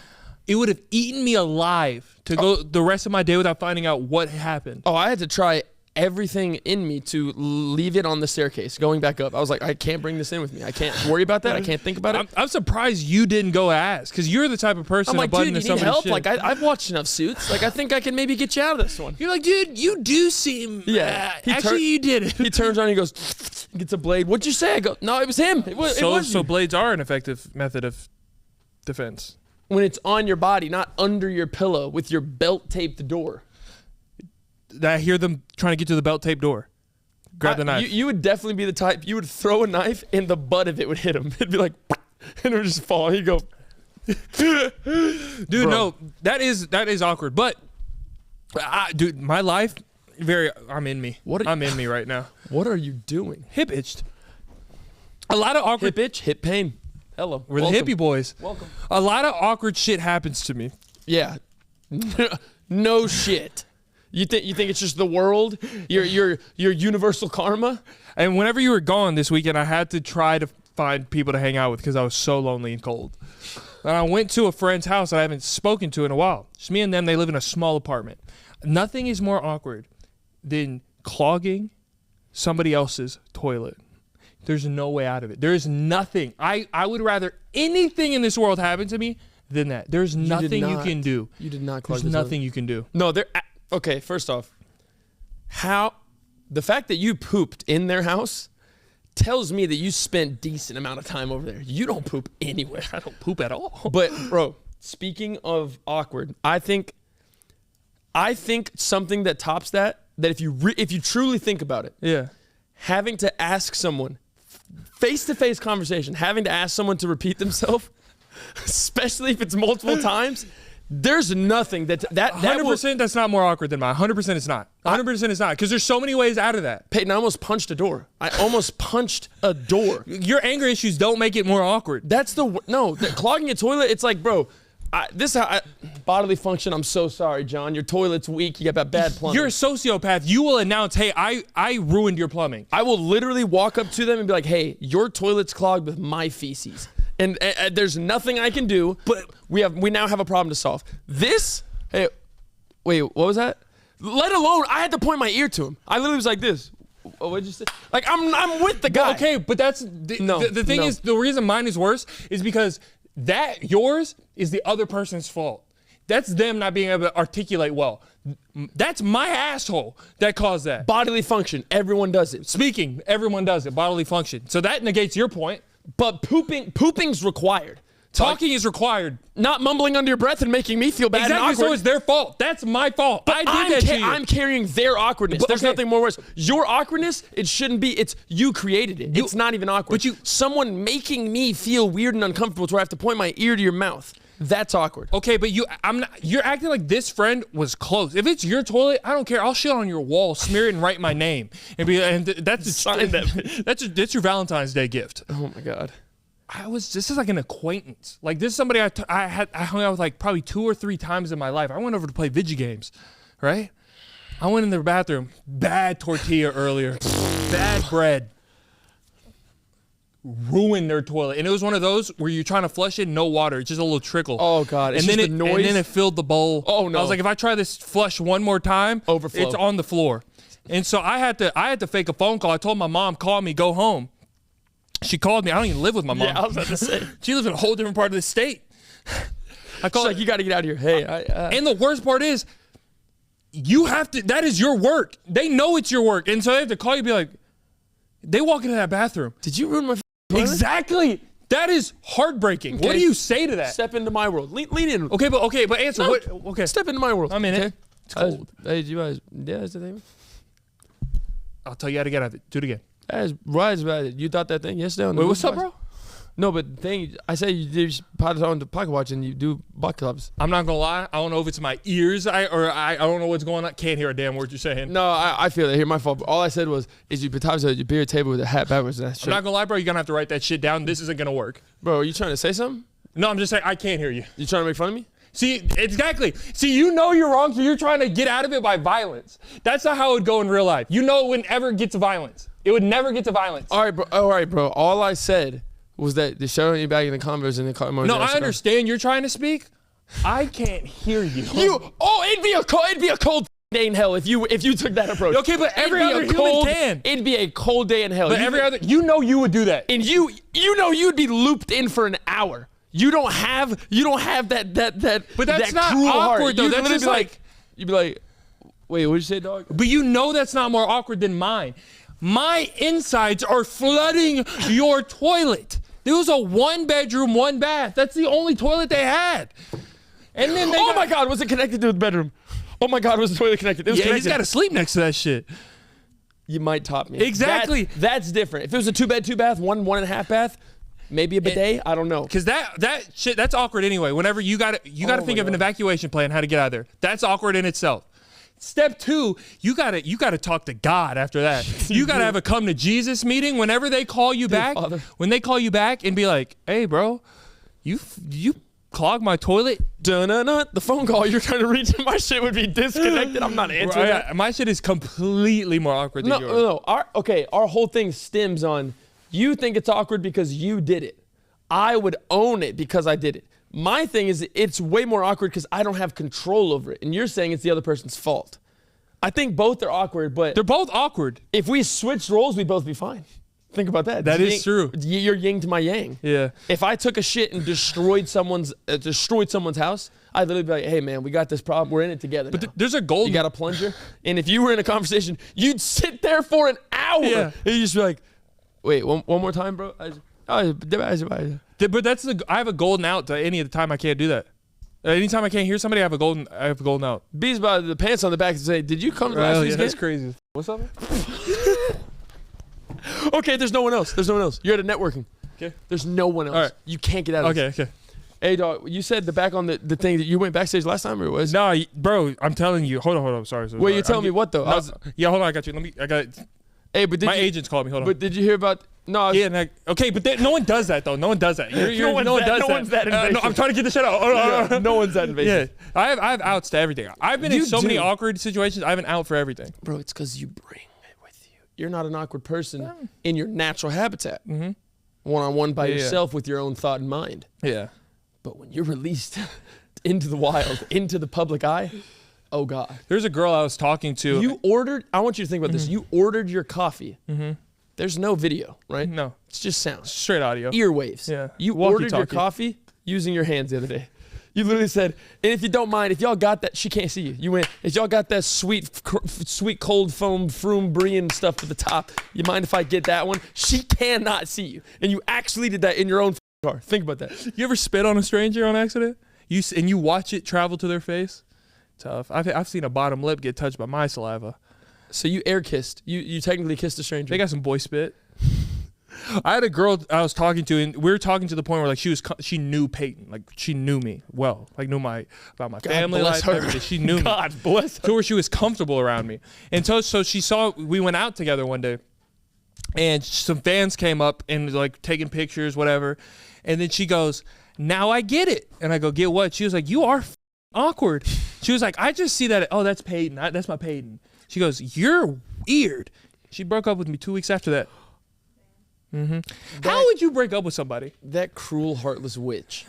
It would have eaten me alive to go the rest of my day without finding out what happened. Oh, I had to try everything in me to leave it on the staircase going back up. I was like, I can't bring this in with me. I can't worry about that. I can't think about it. I'm surprised you didn't go ask, because you're the type of person. I'm like, dude, you need help? Shit. Like, I've watched enough Suits. Like, I think I can maybe get you out of this one. You're like, dude, you do seem. Yeah. Actually, you did it. He turns around and he goes, gets a blade. What'd you say? I go, no, it was him. It was so blades are an effective method of defense. When it's on your body, not under your pillow with your belt taped door. I hear them trying to get to the belt tape door. Grab the knife. You would definitely be the type, you would throw a knife and the butt of it would hit him. It'd be like, and it would just fall. He'd go. Dude, bro. No, that is awkward. But, dude, my life, I'm in me. I'm in me right now. What are you doing? Hip itched. A lot of awkward. Hip itch, hip pain. Hello. We're the hippie boys. Welcome. A lot of awkward shit happens to me. Yeah. No shit. You think it's just the world? Your universal karma? And whenever you were gone this weekend, I had to try to find people to hang out with because I was so lonely and cold. And I went to a friend's house that I haven't spoken to in a while. Just me and them. They live in a small apartment. Nothing is more awkward than clogging somebody else's toilet. There's no way out of it. There is nothing. I would rather anything in this world happen to me than that. There's nothing you can do. You did not clog There's nothing you can do. No, okay, first off, the fact that you pooped in their house tells me that you spent decent amount of time over there. You don't poop anywhere. I don't poop at all. But bro, speaking of awkward, I think something that tops that if you truly think about it, yeah, having to ask someone face-to-face conversation, having to ask someone to repeat themselves, especially if it's multiple times, there's nothing that 100% that's not more awkward than mine. 100% it's not. 100% it's not, because there's so many ways out of that. Peyton, I almost punched a door. Your anger issues don't make it more awkward. Clogging a toilet, it's like, bro, bodily function, I'm so sorry, John. Your toilet's weak. You got bad plumbing. You're a sociopath. You will announce, hey, I ruined your plumbing. I will literally walk up to them and be like, hey, your toilet's clogged with my feces. And there's nothing I can do, but we now have a problem to solve. Hey, wait, what was that? Let alone, I had to point my ear to him. I literally was like this. What'd you say? Like, I'm with the guy. Okay, but that's, the thing is, the reason mine is worse is because yours is the other person's fault. That's them not being able to articulate well. That's my asshole that caused that. Bodily function, everyone does it. Speaking, everyone does it, bodily function. So that negates your point. But pooping's required. Talking is required. Not mumbling under your breath and making me feel bad and awkward. So it's their fault. That's my fault. But I did that to you. I'm carrying their awkwardness. But, There's nothing more worse. Your awkwardness, it shouldn't be. It's you created it. It's not even awkward. But someone making me feel weird and uncomfortable to where I have to point my ear to your mouth. That's awkward. Okay, but you're acting like this friend was close. If it's your toilet, I don't care. I'll shit on your wall, smear it, and write my name. That's your Valentine's Day gift. Oh my God. This is like an acquaintance. Like, this is somebody I hung out with like probably 2 or 3 times in my life. I went over to play video games, right? I went in their bathroom. Bad tortilla earlier. Bad bread. Ruined their toilet. And it was one of those where you're trying to flush it, no water. It's just a little trickle. Oh God. It's just the noise. And then it filled the bowl. Oh no. I was like, if I try this flush one more time, overflow. It's on the floor. And so I had to fake a phone call. I told my mom, call me, go home. She called me. I don't even live with my mom. Yeah, I was about to say. She lives in a whole different part of the state. I called. She's like, you got to get out of here. Hey. And the worst part is, you have to. That is your work. They know it's your work, and so they have to call you. And be like, they walk into that bathroom. Did you ruin my? Exactly. That is heartbreaking. Okay. What do you say to that? Step into my world. Lean in. Okay, but answer. No, What? Okay, Step into my world. I'm in it. It's cold. Hey, you guys. Yeah, that's the thing. I'll tell you how to get out of it. Do it again. That's right about it. You thought that thing yesterday on the Wait, what's up, bro? No, but the thing, I say you do pot on the pocket watch and you do butt clubs. I'm not gonna lie. I don't know if it's my ears. I don't know what's going on. Can't hear a damn word you're saying. No, I feel it. Here, my fault. All I said was, is you put at your beer table with a hat backwards. And that shit. I'm not gonna lie, bro. You're gonna have to write that shit down. This isn't gonna work. Bro, are you trying to say something? No, I'm just saying I can't hear you. You trying to make fun of me? See, exactly. See, you know you're wrong, so you're trying to get out of it by violence. That's not how it would go in real life. You know it would never get to violence. It would never get to violence. All right, bro. All I said was that the show you back in the Converse and the car. No, I understand you're trying to speak. I can't hear you. It'd be a cold day in hell if you took that approach. Okay, but every other human can. It'd be a cold day in hell. But you know you would do that. And you know you'd be looped in for an hour. You don't have that. But that's that not cruel awkward heart. though. You'd That's literally just be like, you'd be like, wait, what'd you say, dog? but you know that's not more awkward than mine. My insides are flooding your toilet. There was a 1-bedroom, 1-bath. That's the only toilet they had. And then my God, was it connected to the bedroom? Oh my God, was the toilet connected? It was connected. He's got to sleep next to that shit. You might top me. Exactly. That's different. If it was a 2-bed, 2-bath, 1.5 bath, maybe a bidet. I don't know. Because that shit, that's awkward anyway. Whenever you got to think of an evacuation plan, how to get out of there. That's awkward in itself. Step 2, you gotta talk to God after that. You gotta have a come to Jesus meeting whenever they call you back. Father. When they call you back and be like, "Hey, bro, you clogged my toilet." Dun-dun-dun. The phone call you're trying to reach, my shit would be disconnected. I'm not answering that. My shit is completely more awkward than yours. No. Our whole thing stems on you think it's awkward because you did it. I would own it because I did it. My thing is it's way more awkward because I don't have control over it. And you're saying it's the other person's fault. I think both are awkward, but They're both awkward. if we switched roles, we'd both be fine. Think about that. That is true. You're yin to my yang. Yeah. If I took a shit and destroyed someone's house, I'd literally be like, hey man, we got this problem. We're in it together. But now. there's a golden. You got a plunger? And if you were in a conversation, you'd sit there for an hour. Yeah. And you'd just be like, wait, one more time, bro? But that's I have a golden out to any of the time I can't do that. Anytime I can't hear somebody, I have a golden out. Bees by the pants on the back and say, did you come to last week's game? That's crazy. What's up? Okay, there's no one else. You're at a networking. Okay. There's no one else. All right. You can't get out of this. Okay. Hey, dog, you said the back on the thing that you went backstage last time, or it was? No, bro, I'm telling you. Hold on. Sorry. Wait, you're telling me what, though? Yeah, hold on. I got you. I got it. Hey, but My agents called me. Hold on. But did you hear about? No. Okay, but no one does that though. No one does that. No one's that invasive. No, I'm trying to get the shit out. No one's that invasive. Yeah, I have outs to everything. I've been in so many awkward situations. I have an out for everything. Bro, it's because you bring it with you. You're not an awkward person in your natural habitat. Mm-hmm. One-on-one by yourself with your own thought and mind. Yeah. But when you're released into the wild, into the public eye, oh God. There's a girl I was talking to. I want you to think about this. You ordered your coffee. Mm-hmm. There's no video, right? No. It's just sound. Straight audio. Earwaves. Yeah. You ordered your coffee using your hands the other day. You literally said, and if you don't mind, if y'all got that, she can't see you. You went, if y'all got that sweet cold foam Froome Brie and stuff at the top, you mind if I get that one? She cannot see you. And you actually did that in your own car. Think about that. You ever spit on a stranger on accident? And you watch it travel to their face? Tough. I've seen a bottom lip get touched by my saliva. So you air kissed. You technically kissed a stranger. They got some boy spit. I had a girl I was talking to, and we were talking to the point where like she knew Peyton, like she knew me well, like knew about my family life, everything. She knew me. God bless her. To where she was comfortable around me, and so she saw we went out together one day, and some fans came up and like taking pictures, whatever, and then she goes, "Now I get it," and I go, "Get what?" She was like, "You are awkward." She was like, "I just see that. Oh, that's Peyton. That's my Peyton." She goes, "You're weird." She broke up with me 2 weeks after that. Mm-hmm. How would you break up with somebody? That cruel, heartless witch.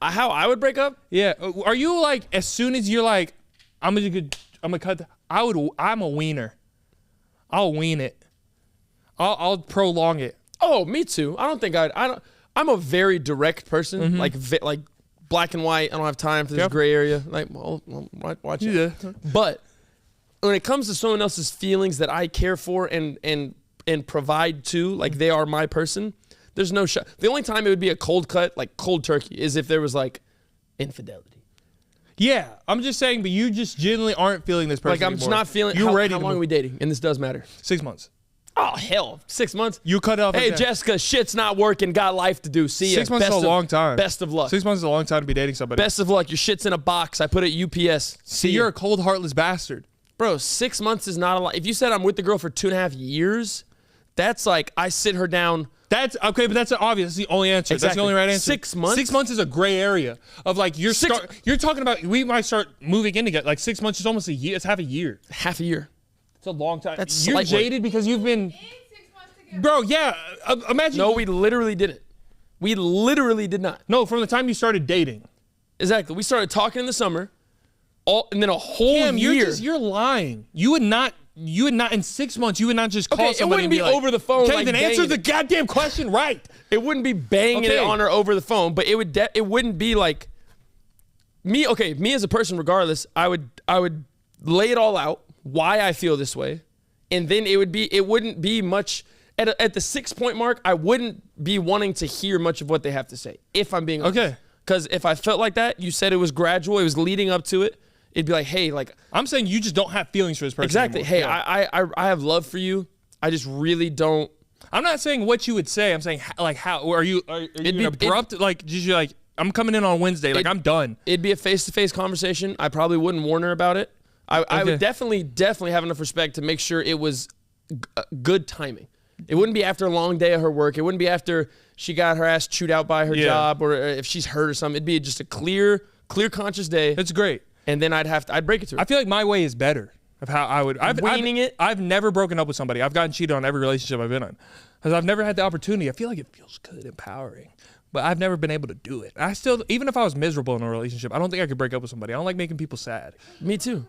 How I would break up? Yeah. Are you like, as soon as you're like, I'm gonna cut. I'm a wiener. I'll wean it. I'll prolong it. Oh, me too. I'm a very direct person. Mm-hmm. Like black and white. I don't have time for this gray area. Like, well watch it. Yeah. But when it comes to someone else's feelings that I care for and provide to, like they are my person, There's no shot. The only time it would be a cold cut, like cold turkey, is if there was like infidelity. Yeah, I'm just saying, but you just genuinely aren't feeling this person Like, I'm just anymore. not feeling. You're ready. How long are we dating? And this does matter. 6 months. Oh, hell. 6 months? You cut it off. Hey, like that. Jessica, shit's not working. Got life to do. See ya. 6 months is a long time. Best of luck. 6 months is a long time to be dating somebody. Best of luck. Your shit's in a box. I put it at UPS. See, you're a cold, heartless bastard. Bro, 6 months is not a lot. If you said I'm with the girl for 2.5 years, that's like I sit her down. That's okay, but that's obvious. That's the only answer. Exactly. That's the only right answer. 6 months? 6 months is a gray area of like you're talking about. We might start moving in together. Like 6 months is almost a year. It's half a year. Half a year. It's a long time. That's you're slight work. jaded because you've been. Bro, yeah. Imagine. No, we literally didn't. We literally did not. No, from the time you started dating. Exactly. We started talking in the summer, and then a whole Cam, year. you're lying. You would not in 6 months. You would not just call Okay, it somebody wouldn't and be be like, over the phone. Okay, like then answer banging the it. goddamn question right. It wouldn't be banging it Okay. on her over the phone, but it would. It wouldn't be like me. Okay, me as a person, regardless, I would lay it all out why I feel this way, and then it wouldn't be much. At the 6 point mark, I wouldn't be wanting to hear much of what they have to say, if I'm being honest. Okay. Because if I felt like that, you said it was gradual, it was leading up to it, it'd be like, hey, like. I'm saying you just don't have feelings for this person. Exactly. Anymore. Hey, Yeah. I have love for you. I just really don't. I'm not saying what you would say. I'm saying like how are you be- abrupt? Like just like I'm coming in on Wednesday. Like I'm done. It'd be a face-to-face conversation. I probably wouldn't warn her about it. I would definitely have enough respect to make sure it was good timing. It wouldn't be after a long day of her work. It wouldn't be after she got her ass chewed out by her job, or if she's hurt or something. It'd be just a clear conscious day. It's great. And then I'd break it to her. I feel like my way is better of how I would. I've never broken up with somebody. I've gotten cheated on every relationship I've been in because I've never had the opportunity. I feel like it feels good, empowering, but I've never been able to do it. I still, even if I was miserable in a relationship, I don't think I could break up with somebody. I don't like making people sad. Me too.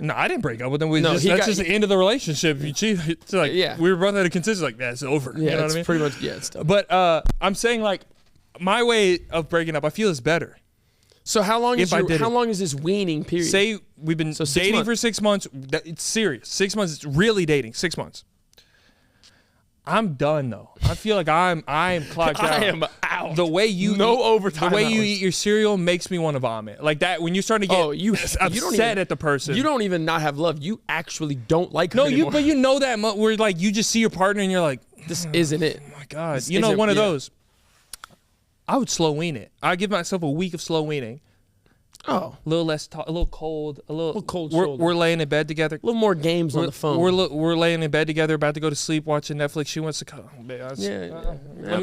No, I didn't break up with them. That's just the end of the relationship. You cheat. It's like we were both at a consensus. Like it's over. Yeah, you know it's what I mean? pretty much it's done. But I'm saying like my way of breaking up, I feel is better. So how long is how long is this weaning period? Say we've been dating for 6 months. It's serious. 6 months. It's really dating. 6 months. I'm done though. I feel like I'm clocked out. I am out. The way you overtime. The way you hours. eat your cereal makes me want to vomit. Like that when you're starting to get you upset don't even, at the person. You don't even not have love. You actually don't like her anymore. but you know that where like you just see your partner and you're like, this isn't it. Oh my God. This You know, isn't- one of yeah. those. I would slow wean it. I'd give myself a week of slow weaning. Oh, A little less talk, a little cold, a little cold We're, shoulder. we're laying in bed together. a little more games on the phone. We're laying in bed together, about to go to sleep, watching Netflix. She wants to come. I'm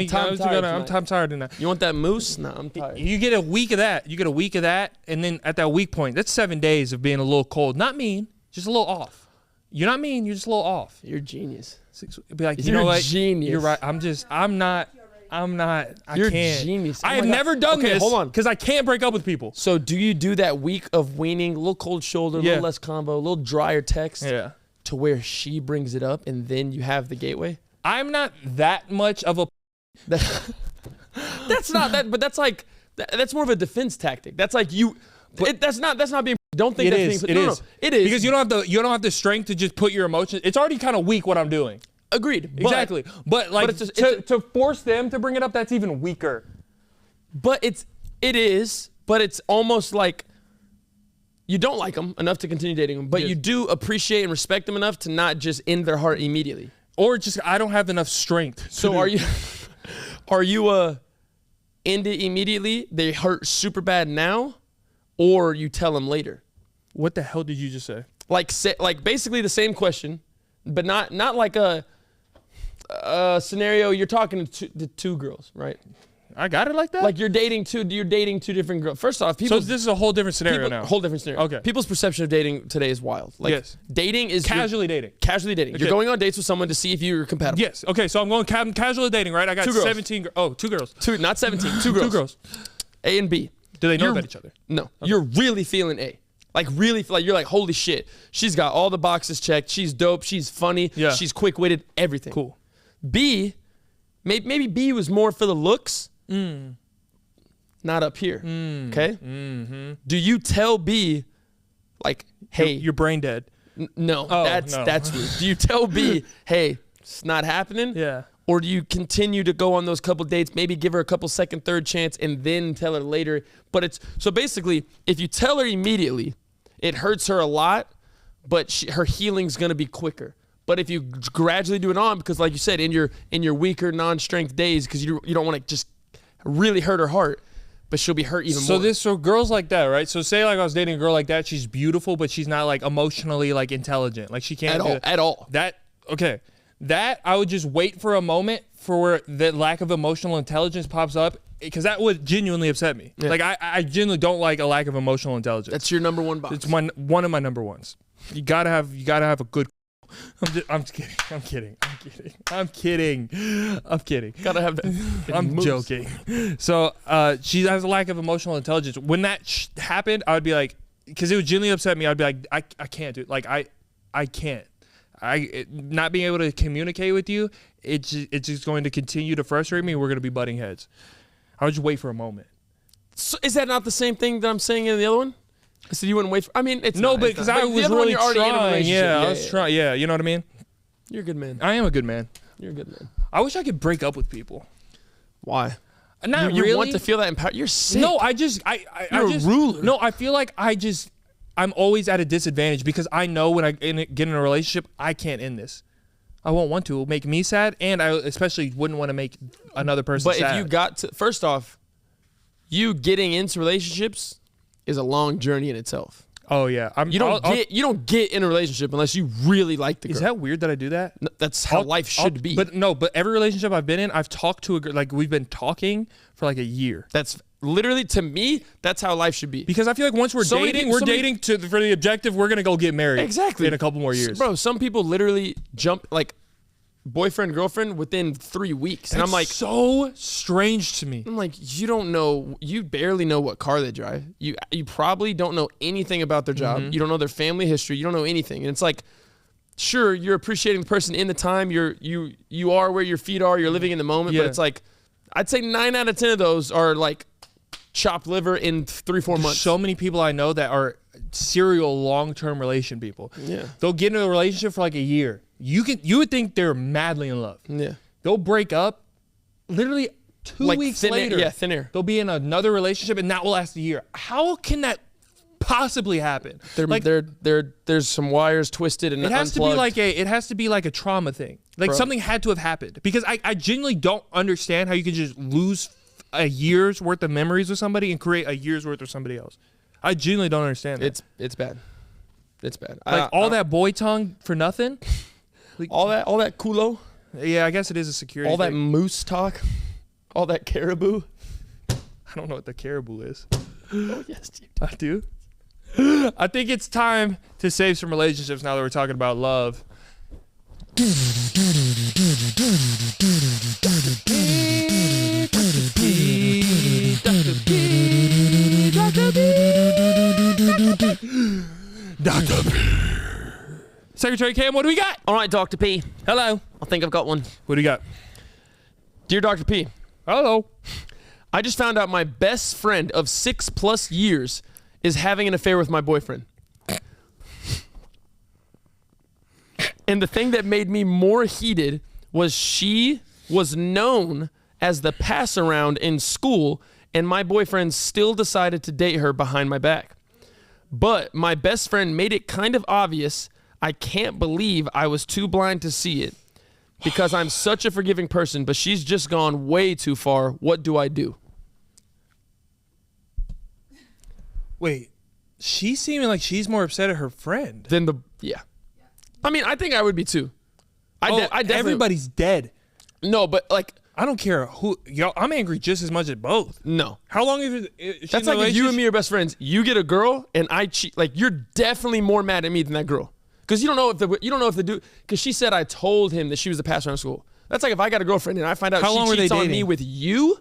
tired tonight. You want that moose? No, I'm tired. You get a week of that. You get a week of that, and then at that week point, that's 7 days of being a little cold. Not mean, just a little off. You're not mean. You're just a little off. You're a genius. Be like, you You're know what? genius. You're right. I'm not. I You're can't. genius. I Oh have my God. never done Okay, this. hold on. Because I can't break up with people. So do you do that week of weaning, a little cold shoulder, a little less combo, a little drier text, Yeah. to where she brings it up, and then you have the gateway? I'm not that much of a. That's not that, but that's like that's more of a defense tactic. That's like you. That's not being. Don't think It that's is. being. No, it is because you don't have the strength to just put your emotions. It's already kind of weak what I'm doing. Agreed. Exactly. But like it's just- to force them to bring it up, that's even weaker. But it is. But it's almost like you don't like them enough to continue dating them, but Yes. you do appreciate and respect them enough to not just end their heart immediately. Or just I don't have enough strength. So are you? Are you end it immediately? They hurt super bad now, or you tell them later? What the hell did you just say? Like basically the same question, but not like a scenario. You're talking to two girls, right? I got it like that? Like you're dating two different girls. First off, So this is a whole different scenario now. Whole different scenario. Okay. People's perception of dating today is wild. Like Yes. dating is Casually dating. Casually dating. Okay. You're going on dates with someone to see if you're compatible. Yes. Okay, so I'm going casually dating, right? I got Two girls. 17 two girls. Two, not 17. Two girls. Two girls. A and B. Do they know You're- about each other? No. You're really feeling A. Like really, you're like, holy shit. She's got all the boxes checked. She's dope. She's funny. Yeah. She's quick-witted. Everything. Cool. B, maybe B was more for the looks. Not up here. Okay? Mm-hmm. Do you tell B, like, hey. You're brain dead. No, Oh, that's no. rude. Do you tell B, hey, it's not happening? Yeah. Or do you continue to go on those couple dates, maybe give her a couple second, third chance, and then tell her later? But it's so basically, if you tell her immediately, it hurts her a lot, but her healing's gonna be quicker. But if you gradually do it on, because like you said, in your weaker non-strength days, because you don't want to just really hurt her heart, but she'll be hurt even more. So girls like that, right? So say like I was dating a girl like that, she's beautiful, but she's not like emotionally like intelligent, like she can't at all. That I would just wait for a moment for where the lack of emotional intelligence pops up, because that would genuinely upset me. Yeah. Like I genuinely don't like a lack of emotional intelligence. That's your number one box. It's one of my number ones. You gotta have a good. I'm kidding. Gotta have that. I'm joking. So she has a lack of emotional intelligence. When that happened, I would be like, because it would genuinely upset me. I'd be like, I can't do it. Like I can't. Not being able to communicate with you, it's just going to continue to frustrate me. We're going to be butting heads. I would just wait for a moment. So is that not the same thing that I'm saying in the other one? I said you wouldn't wait for. I mean, it's no, not, but it's because not. I But was the other one, really you're already in a trying. relationship. Yeah, I was trying. Yeah, you know what I mean. You're a good man. I am a good man. You're a good man. I wish I could break up with people. Why? Not you really. want to feel that empower. You're sick. No, I just You're a ruler. No, I feel like I'm always at a disadvantage because I know when I get in a relationship, I can't end this. I won't want to. It'll make me sad, and I especially wouldn't want to make another person sad. But if you got to, first off, you getting into relationships is a long journey in itself. Oh yeah, you don't get in a relationship unless you really like the girl. Is that weird that I do that? No, that's how life should be. But every relationship I've been in, I've talked to a girl. Like we've been talking for like a year. That's literally, to me, that's how life should be. Because I feel like once we're dating, we're dating for the objective. We're gonna go get married. Exactly. In a couple more years, bro. Some people literally jump like boyfriend girlfriend within 3 weeks, and I'm like, so strange to me. I'm like, you don't know, you barely know what car they drive. You probably don't know anything about their job. You don't know their family history. You don't know anything, and it's like, sure, you're appreciating the person in the time. You are where your feet are. You're living in the moment, but it's like, I'd say 9 out of 10 of those are like chopped liver in 3-4 months. So many people I know that are serial long-term relation people. Yeah, they'll get into a relationship for like a year. You would think they're madly in love. Yeah, they'll break up literally 2 weeks later. Yeah, thin air. They'll be in another relationship and that will last a year. How can that possibly happen? There's some wires twisted and it has unplugged. it has to be like a trauma thing. Like something had to have happened, because I genuinely don't understand how you can just lose a year's worth of memories with somebody and create a year's worth with somebody else. I genuinely don't understand that. It's bad. It's bad. Like all that boy tongue for nothing. Like, all that culo. Yeah, I guess it is a security all thing. That moose talk. All that caribou. I don't know what the caribou is. Oh yes, dude. I do. I think it's time to save some relationships now that we're talking about love. Dr. P. Secretary Cam, what do we got? All right, Dr. P. Hello. I think I've got one. What do you got? Dear Dr. P. Hello. I just found out my best friend of 6+ years is having an affair with my boyfriend. And the thing that made me more heated was she was known as the pass around in school, and my boyfriend still decided to date her behind my back. But my best friend made it kind of obvious. I can't believe I was too blind to see it, because I'm such a forgiving person, but she's just gone way too far. What do I do? Wait, she's seeming like she's more upset at her friend. Yeah. I mean, I think I would be too. I definitely. Everybody's dead. No, but like, I don't care who. Yo, I'm angry just as much at both. No. How long have you? That's like if you and me are best friends. You get a girl and I cheat. Like, you're definitely more mad at me than that girl, because you don't know if the dude. Because she said I told him that she was the passer in school. That's like if I got a girlfriend and I find out she cheats on me with you.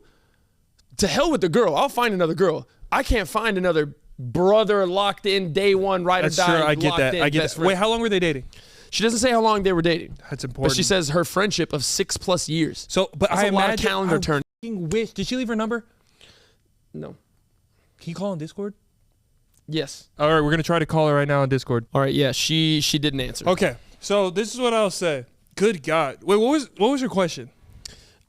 To hell with the girl. I'll find another girl. I can't find another brother locked in day one, ride or die. That's true. I get that. I get that. Wait, how long were they dating? She doesn't say how long they were dating. That's important. But she says her friendship of 6+ years. So, but that's I a lot of imagine, calendar turn. Wish. Did she leave her number? No. Can you call on Discord? Yes. All right, we're gonna try to call her right now on Discord. All right. Yeah. She didn't answer. Okay. So this is what I'll say. Good God. Wait, what was your question?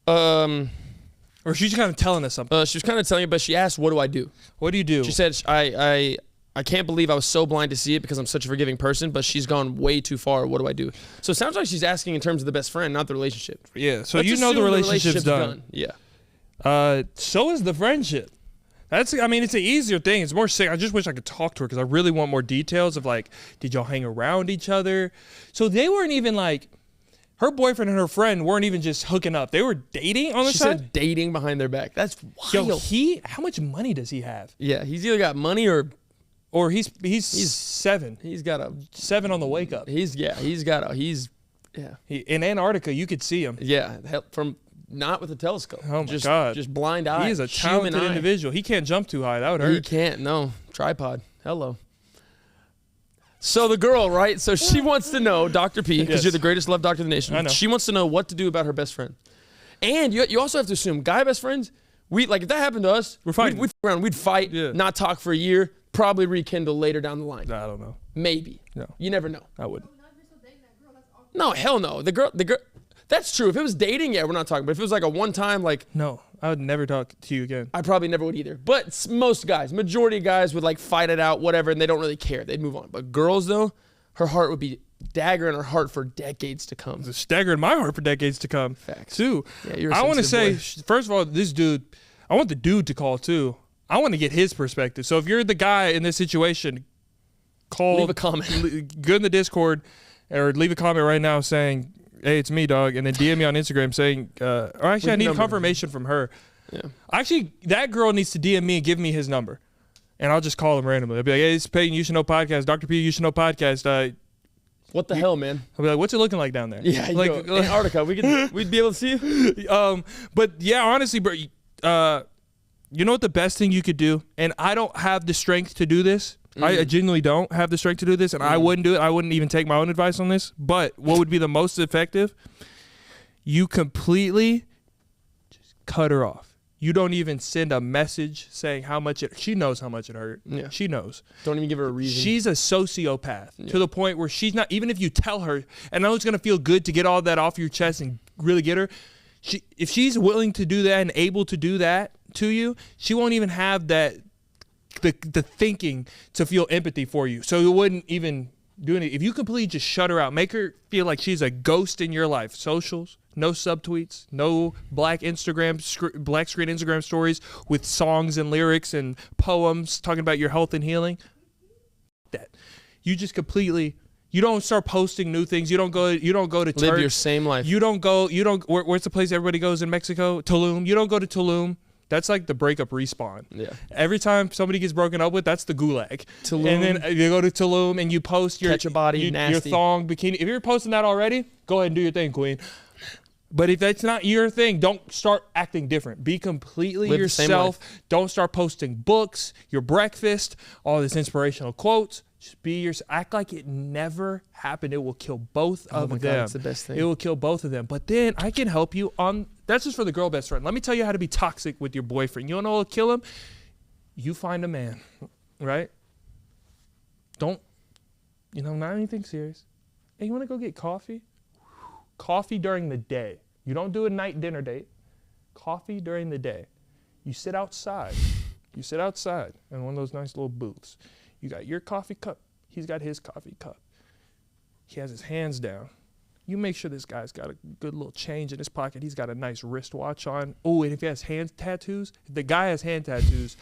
Or she's kind of telling us something? She was kind of telling you, but she asked, what do I do? What do you do? She said, I can't believe I was so blind to see it because I'm such a forgiving person, but she's gone way too far. What do I do? So it sounds like she's asking in terms of the best friend, not the relationship. Yeah, so Let's you know the assume relationship's done. Yeah. So is the friendship. It's an easier thing. It's more sick. I just wish I could talk to her because I really want more details of like, did y'all hang around each other? So they weren't even like, her boyfriend and her friend weren't even just hooking up. They were dating on the She side. said dating behind their back. That's wild. Yo, how much money does he have? Yeah, he's either got money or he's 7. he's got a 7 on the wake up. In Antarctica, you could see him. from not with a telescope. Oh my God. Just blind eye. He is a talented individual. He can't jump too high. That would hurt. He can't. No tripod. Hello. So the girl, right? So she wants to know, Dr. P, because you're the greatest love doctor in the nation. I know. She wants to know what to do about her best friend. And you also have to assume, guy best friends, if that happened to us, we're fighting. We'd fight, not talk for a year, probably rekindle later down the line. I don't know. Maybe. No. You never know. I wouldn't. No, hell no. The girl. That's true. If it was dating, we're not talking. But if it was like a one-time, no, I would never talk to you again. I probably never would either. But most guys, majority of guys would fight it out, whatever, and they don't really care. They'd move on. But girls, though, her heart would be dagger in her heart for decades to come. It's a stagger in my heart for decades to come. Facts. Too. Yeah, I want to say, first of all, this dude, I want the dude to call too. I want to get his perspective. So if you're the guy in this situation, call. Leave a comment. Go in the Discord or leave a comment right now saying, hey, it's me, dog. And then DM me on Instagram saying, or actually, I need confirmation from her. Yeah. Actually, that girl needs to DM me and give me his number. And I'll just call him randomly. I'll be like, hey, it's Peyton, You Should Know Podcast. Dr. P, You Should Know Podcast. What the hell, man? I'll be like, what's it looking like down there? Yeah, Antarctica. We'd be able to see you. But yeah, honestly, bro, you know what the best thing you could do? And I don't have the strength to do this. I genuinely don't have the strength to do this, and I wouldn't do it. I wouldn't even take my own advice on this. But what would be the most effective? You completely just cut her off. You don't even send a message saying how much she knows how much it hurt. Yeah. She knows. Don't even give her a reason. She's a sociopath to the point where she's not, even if you tell her, and I know it's going to feel good to get all that off your chest and really get her, if she's willing to do that and able to do that to you, she won't even have that, the thinking to feel empathy for you. So you wouldn't even do anything. If you completely just shut her out, make her feel like she's a ghost in your life. Socials, no subtweets, no black screen Instagram stories with songs and lyrics and poems talking about your health and healing. That you just completely, you don't start posting new things. You don't go to Turk. Live your same life. Where's the place everybody goes in Mexico? Tulum. You don't go to Tulum. That's like the breakup respawn. Yeah. Every time somebody gets broken up with, that's the gulag. Tulum. And then you go to Tulum and you post your Catch a body, your nasty. thong bikini. If you're posting that already, go ahead and do your thing, queen. But if that's not your thing, don't start acting different. Be completely Live the same yourself. life. Don't start posting books, your breakfast, all this inspirational quotes. Just be yourself. Act like it never happened. It will kill both of them. God, it's the best thing. It will kill both of them. But then I can help you on. That's just for the girl best friend. Let me tell you how to be toxic with your boyfriend. You don't know what'll kill him? You find a man, right? Don't, not anything serious. Hey, you want to go get coffee? Coffee during the day. You don't do a night dinner date. Coffee during the day. You sit outside. You sit outside in one of those nice little booths. You got your coffee cup. He's got his coffee cup. He has his hands down. You make sure this guy's got a good little change in his pocket. He's got a nice wristwatch on. Oh, and if he has hand tattoos, if the guy has hand tattoos,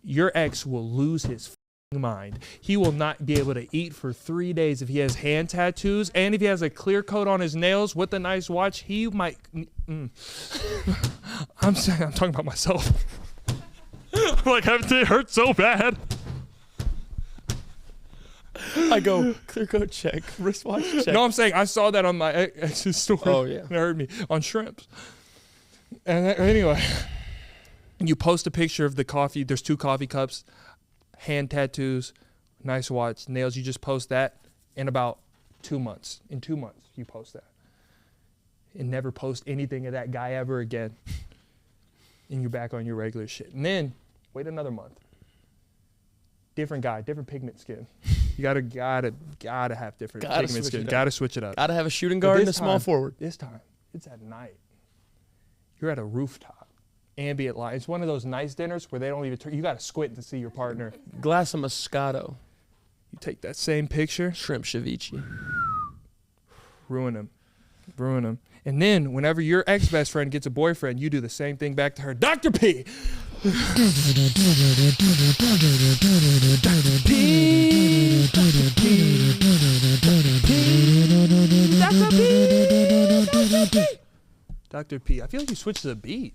your ex will lose his mind. He will not be able to eat for 3 days if he has hand tattoos, and if he has a clear coat on his nails with a nice watch, he might. I'm talking about myself. Like, it hurts so bad. I go, clear coat check, wristwatch check. No, I'm saying I saw that on my ex's story. Oh, yeah. It hurt me on shrimps. And anyway, you post a picture of the coffee. There's 2 coffee cups, hand tattoos, nice watch, nails. You just post that in about 2 months. In 2 months, you post that. And never post anything of that guy ever again. And you're back on your regular shit. And then wait another month. Different guy, different pigment skin. You gotta have different pigment skin. Gotta switch it up. Gotta have a shooting guard and a small forward. This time, it's at night. you're at a rooftop, ambient light. It's one of those nice dinners where they don't even you got to squint to see your partner. Glass of Moscato. You take that same picture, Shrimp ceviche. ruin them. And then whenever your ex-best friend gets a boyfriend, you do the same thing back to her. Dr. P. Dr. P. I feel like you switched to the beat.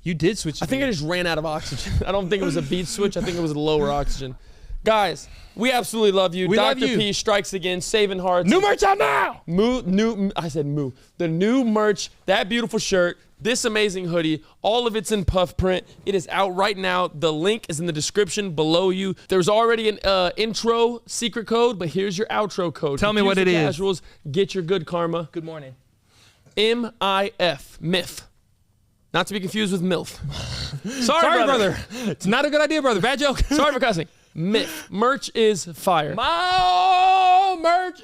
You did switch. I think I just ran out of oxygen. I don't think it was a beat switch. I think it was lower oxygen. Guys, we absolutely love you. We love Dr. you. P strikes again, saving hearts. New merch out now. I said moo. The new merch, that beautiful shirt, this amazing hoodie, all of it's in puff print. It is out right now. The link is in the description below you. There's already an intro secret code, but here's your outro code. Tell me what it is. Casuals, get your good karma. Good morning. MIF, myth. Not to be confused with MILF. Sorry, brother. It's not a good idea, brother. Bad joke. Sorry for cussing. Myth. Merch is fire. Merch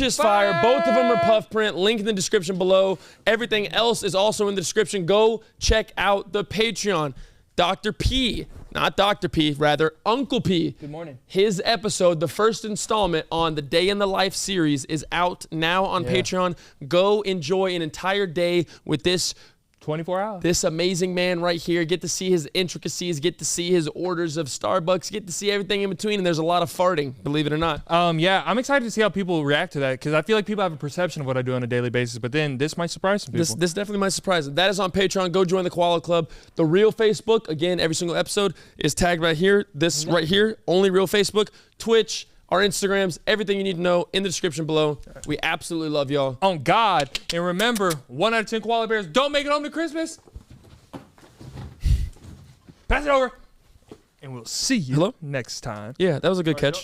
is fire. Both of them are puff print. Link in the description below. Everything else is also in the description. Go check out the Patreon. Dr. P, not Dr. P, rather Uncle P. Good morning. His episode, the first installment on the Day in the Life series, is out now on Patreon. Go enjoy an entire day with this 24 hours. This amazing man right here. Get to see his intricacies, get to see his orders of Starbucks, get to see everything in between, and there's a lot of farting, believe it or not. Yeah, I'm excited to see how people react to that because I feel like people have a perception of what I do on a daily basis, but then this might surprise some people. This definitely might surprise them. That is on Patreon. Go join the Koala Club. The real Facebook, again, every single episode is tagged right here. This right here, only real Facebook, Twitch, our Instagrams, everything you need to know in the description below. We absolutely love y'all. On God. And remember, 1 out of 10 koala bears don't make it home to Christmas. Pass it over. And we'll see you next time. Yeah, that was a good catch.